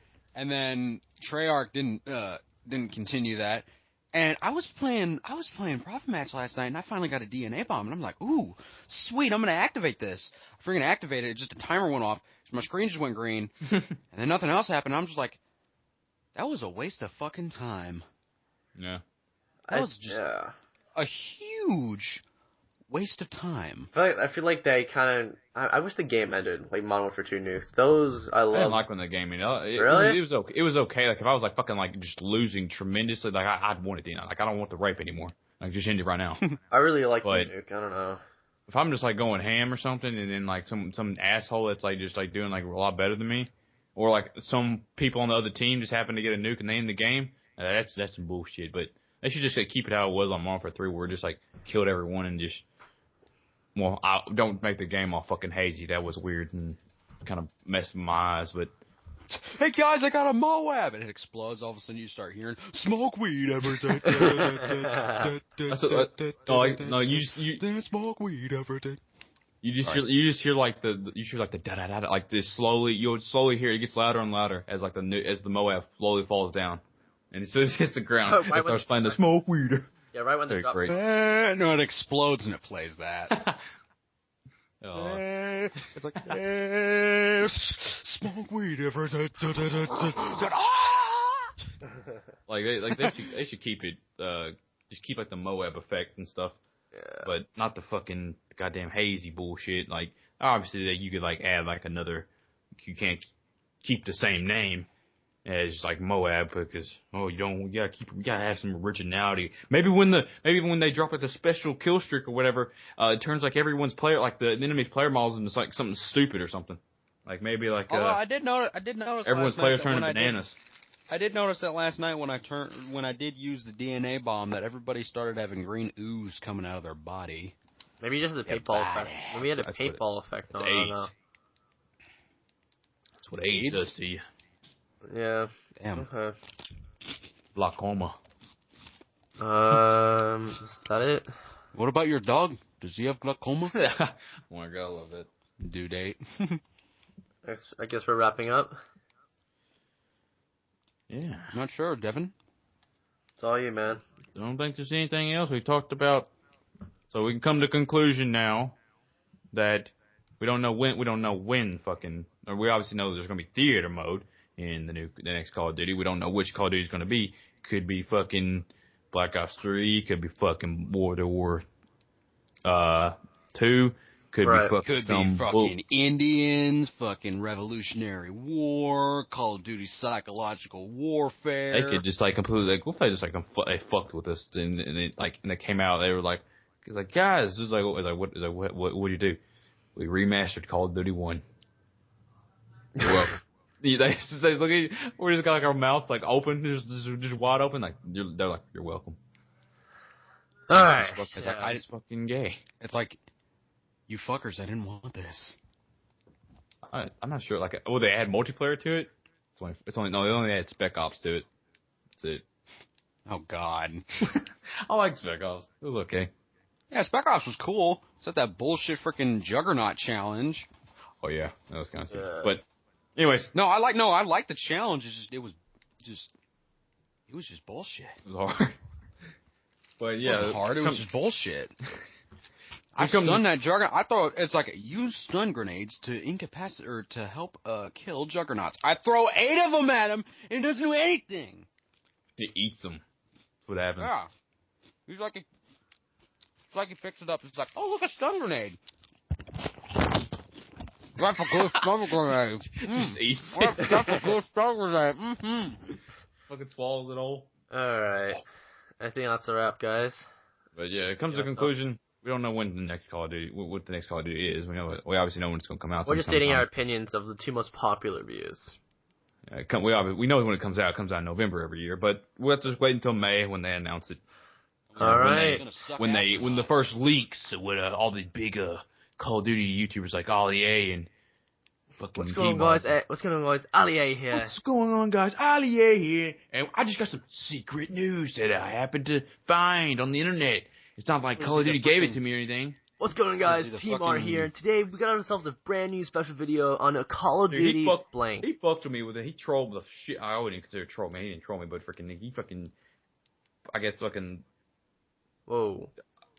Treyarch didn't continue that. And I was playing Profit Match last night, and I finally got a DNA bomb, and I'm like, ooh, sweet, I'm gonna activate this. I freaking activated it, just a timer went off, so my screen just went green, and then nothing else happened. I'm just like, that was a waste of fucking time. Yeah. That was just a huge waste of time. I feel like they kind of. I wish the game ended, like Modern Warfare 2 nukes. Those I love. I didn't like when the game ended. Really? It was okay. It was okay. Like if I was like fucking like just losing tremendously, like I'd want it. Like I don't want the rape anymore. Like just end it right now. I really like the nuke. I don't know. If I'm just like going ham or something, and then like some asshole that's like just like doing like a lot better than me, or like some people on the other team just happen to get a nuke and they end the game, that's some bullshit. But they should just like keep it how it was on Modern Warfare 3, where it just like killed everyone and just. Well, don't make the game all fucking hazy. That was weird and kind of messed with my eyes, but... Hey guys, I got a Moab! And it explodes, all of a sudden you start hearing, smoke weed every day. No, you smoke weed every day. You just hear like the da-da-da-da, like this slowly, you'll slowly hear it gets louder and louder as like the Moab slowly falls down. And it hits the ground, it starts playing the smoke weed. Yeah, right when the drop. No, it explodes and it plays that. It's like smoke weed every day. Like they should keep it just keep like the Moab effect and stuff. Yeah. But not the fucking goddamn hazy bullshit. Like obviously that you could like add like another. You can't keep the same name. Yeah, it's just like Moab because you gotta have some originality. Maybe when they drop like the special kill streak or whatever, it turns like everyone's player like the enemy's player models into like something stupid or something. Like maybe like I did notice everyone's last players night turn that into bananas. I did notice that last night when I did use the DNA bomb that everybody started having green ooze coming out of their body. Maybe just the paintball effect. Maybe it had a paintball effect on it. I don't know. That's what AIDS does to you. Yeah. Damn. Okay. Glaucoma. Is that it? What about your dog? Does he have glaucoma? Oh my god, I love it. Due date. I guess we're wrapping up. Yeah. Not sure, Devin. It's all you, man. I don't think there's anything else we talked about. So we can come to conclusion now that we don't know when fucking, or we obviously know there's going to be theater mode in the next Call of Duty. We don't know which Call of Duty is going to be. Could be fucking Black Ops 3, could be fucking World War 2, could be fucking Indians, fucking Revolutionary War, Call of Duty Psychological Warfare. They could just like completely like, what if they just like they fucked with us and they came out, they were like, guys, what do you do? We remastered Call of Duty 1. You're welcome. They look at you, we just got like our mouths like open, just wide open, like they're like, you're welcome. All right. It's like, I just fucking gay. It's like, you fuckers, I didn't want this. I'm not sure. Like, they add multiplayer to it? They only add Spec Ops to it. That's it. Oh God. I like Spec Ops. It was okay. Yeah, Spec Ops was cool. Except that bullshit freaking Juggernaut challenge. Oh yeah, that was kind of stupid. But anyways, I like the challenge. It was just bullshit. It was hard. But yeah, it wasn't hard. It was just bullshit. I stunned that Juggernaut. I thought it's like use stun grenades to incapacitate or to help kill Juggernauts. I throw 8 of them at him and it doesn't do anything. It eats them. That's what happens. Yeah, it's like he picks it up. It's like, oh look, a stun grenade. That's a good stun grenade. Just eats it. That's a good stun grenade. Mm-hmm. Fucking swallows it all. All right. I think that's a wrap, guys. But yeah, it comes to a conclusion. We don't know when the next Call of Duty, what the next Call of Duty is. We obviously know when it's going to come out. We're just stating our opinions of the 2 most popular views. We know when it comes out. It comes out in November every year, but we'll have to just wait until May when they announce it. All right. When the first leaks with all the big Call of Duty YouTubers like Ali A and fucking. What's going on, guys? What's going on, guys? Ali A here. What's going on, guys? Ali A here, and I just got some secret news that I happened to find on the internet. It's not like Call of Duty gave it to me or anything. What's going on, guys? Team R here. Today we got ourselves a brand new special video on a Call of Duty blank. He fucked with me with it. He trolled the shit. I wouldn't consider it troll me. He didn't troll me, but I guess fucking. Whoa.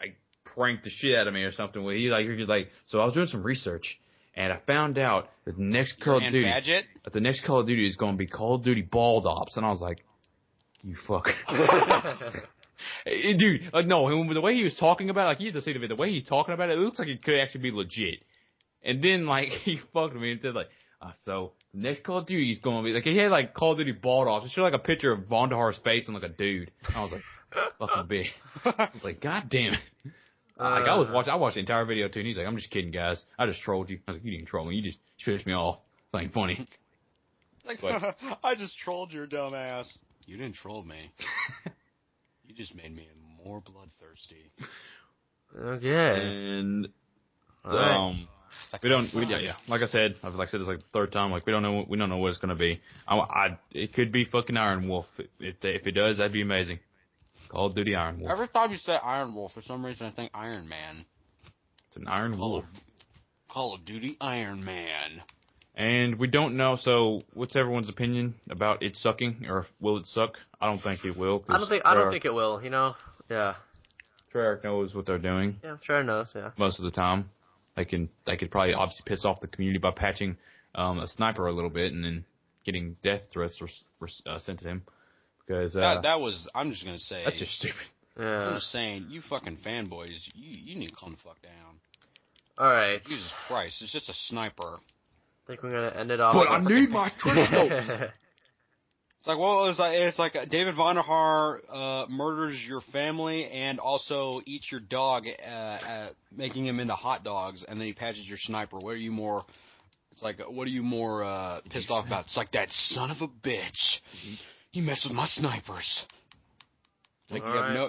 I pranked the shit out of me or something. Where he like, so I was doing some research and I found out that the next Call of Duty is going to be Call of Duty Bald Ops, and I was like, you fuck. Dude, like, no, the way he was talking about it, like, you have to see the way he's talking about it, it looks like it could actually be legit. And then, like, he fucked with me and said, like, so, the next Call of Duty is going to be, like, he had, like, Call of Duty Bald Ops. It showed, like, a picture of Vondahar's face and, like, a dude. I was like, fucking big. I was like, god damn it. I watched the entire video, too, and he's like, I'm just kidding, guys. I just trolled you. I was like, you didn't troll me. You just pissed me off. It ain't funny. Like, I just trolled your dumb ass. You didn't troll me. You just made me more bloodthirsty. Okay. And right. like I said this like the third time. Like we don't know what it's gonna be. It could be fucking Iron Wolf. If it does, that'd be amazing. Call of Duty Iron Wolf. Every time you say Iron Wolf, for some reason I think Iron Man. It's an Iron Wolf. Call of Duty Iron Man. And we don't know, so what's everyone's opinion about it sucking, or will it suck? I don't think it will. I don't think it will, you know? Yeah. Treyarch knows what they're doing. Yeah, Treyarch knows, yeah. Most of the time. They could probably obviously piss off the community by patching a sniper a little bit and then getting death threats sent to him. Because I'm just going to say. That's just stupid. Yeah. I'm just saying, you fucking fanboys, you need to calm the fuck down. Alright. Jesus Christ, it's just a sniper. I think we're going to end it off. But I need my trick scopes. It's like David Vonderhaar murders your family and also eats your dog, making him into hot dogs, and then he patches your sniper. What are you more? It's like, what are you more pissed off about? It's like, that son of a bitch. He messed with my snipers. It's like,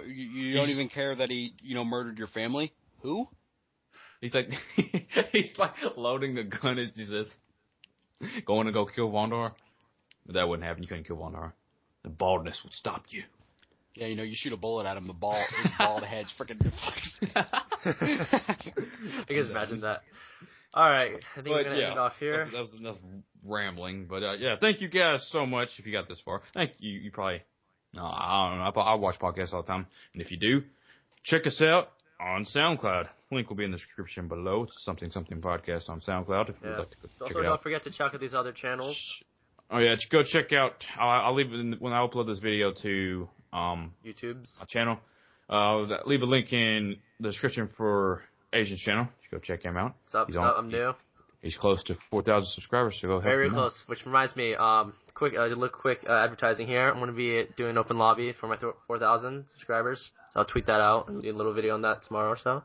you don't even care that he, murdered your family? Who? He's like, he's like loading the gun as he says, going to go kill Vondar. But that wouldn't happen. You couldn't kill Vondar. The baldness would stop you. Yeah, you shoot a bullet at him, his bald head's freaking deflects. I can just imagine that. All right, I think we're gonna end it off here. That was enough rambling, but thank you guys so much if you got this far. Thank you. You probably, I don't know. I watch podcasts all the time, and if you do, check us out on SoundCloud. Link will be in the description below. It's something podcast on SoundCloud. If you'd like to check it out. Also, don't forget to check out these other channels. Oh yeah, go check out. I'll leave it when I upload this video to YouTube's my channel. Leave a link in the description for Asian's channel. Go check him out. What's up? I'm new. He's close to 4,000 subscribers, so go help Very him close. out. Which reminds me, quick advertising here. I'm going to be doing an open lobby for my 4,000 subscribers. So I'll tweet that out and do a little video on that tomorrow or so.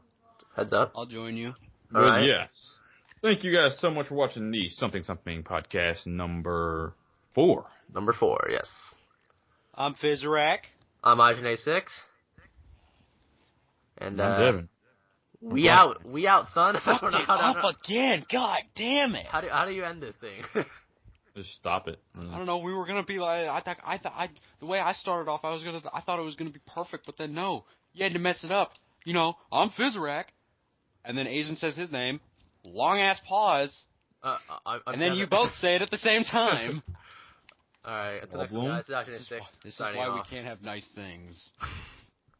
Heads up. I'll join you. All right. Yes. Thank you guys so much for watching the Something podcast number 4. Number 4, yes. I'm Fizzerack. I'm Enjoi6. And I'm Devin. We out, son. Fucked it up again. God damn it. How do you end this thing? Just stop it. I don't know. We were gonna be like, the way I started off, I thought it was gonna be perfect, but then no, you had to mess it up. I'm Fizzerack, and then Asian says his name, long ass pause, and then you both say it at the same time. All right, until next time, guys. This is why we can't have nice things.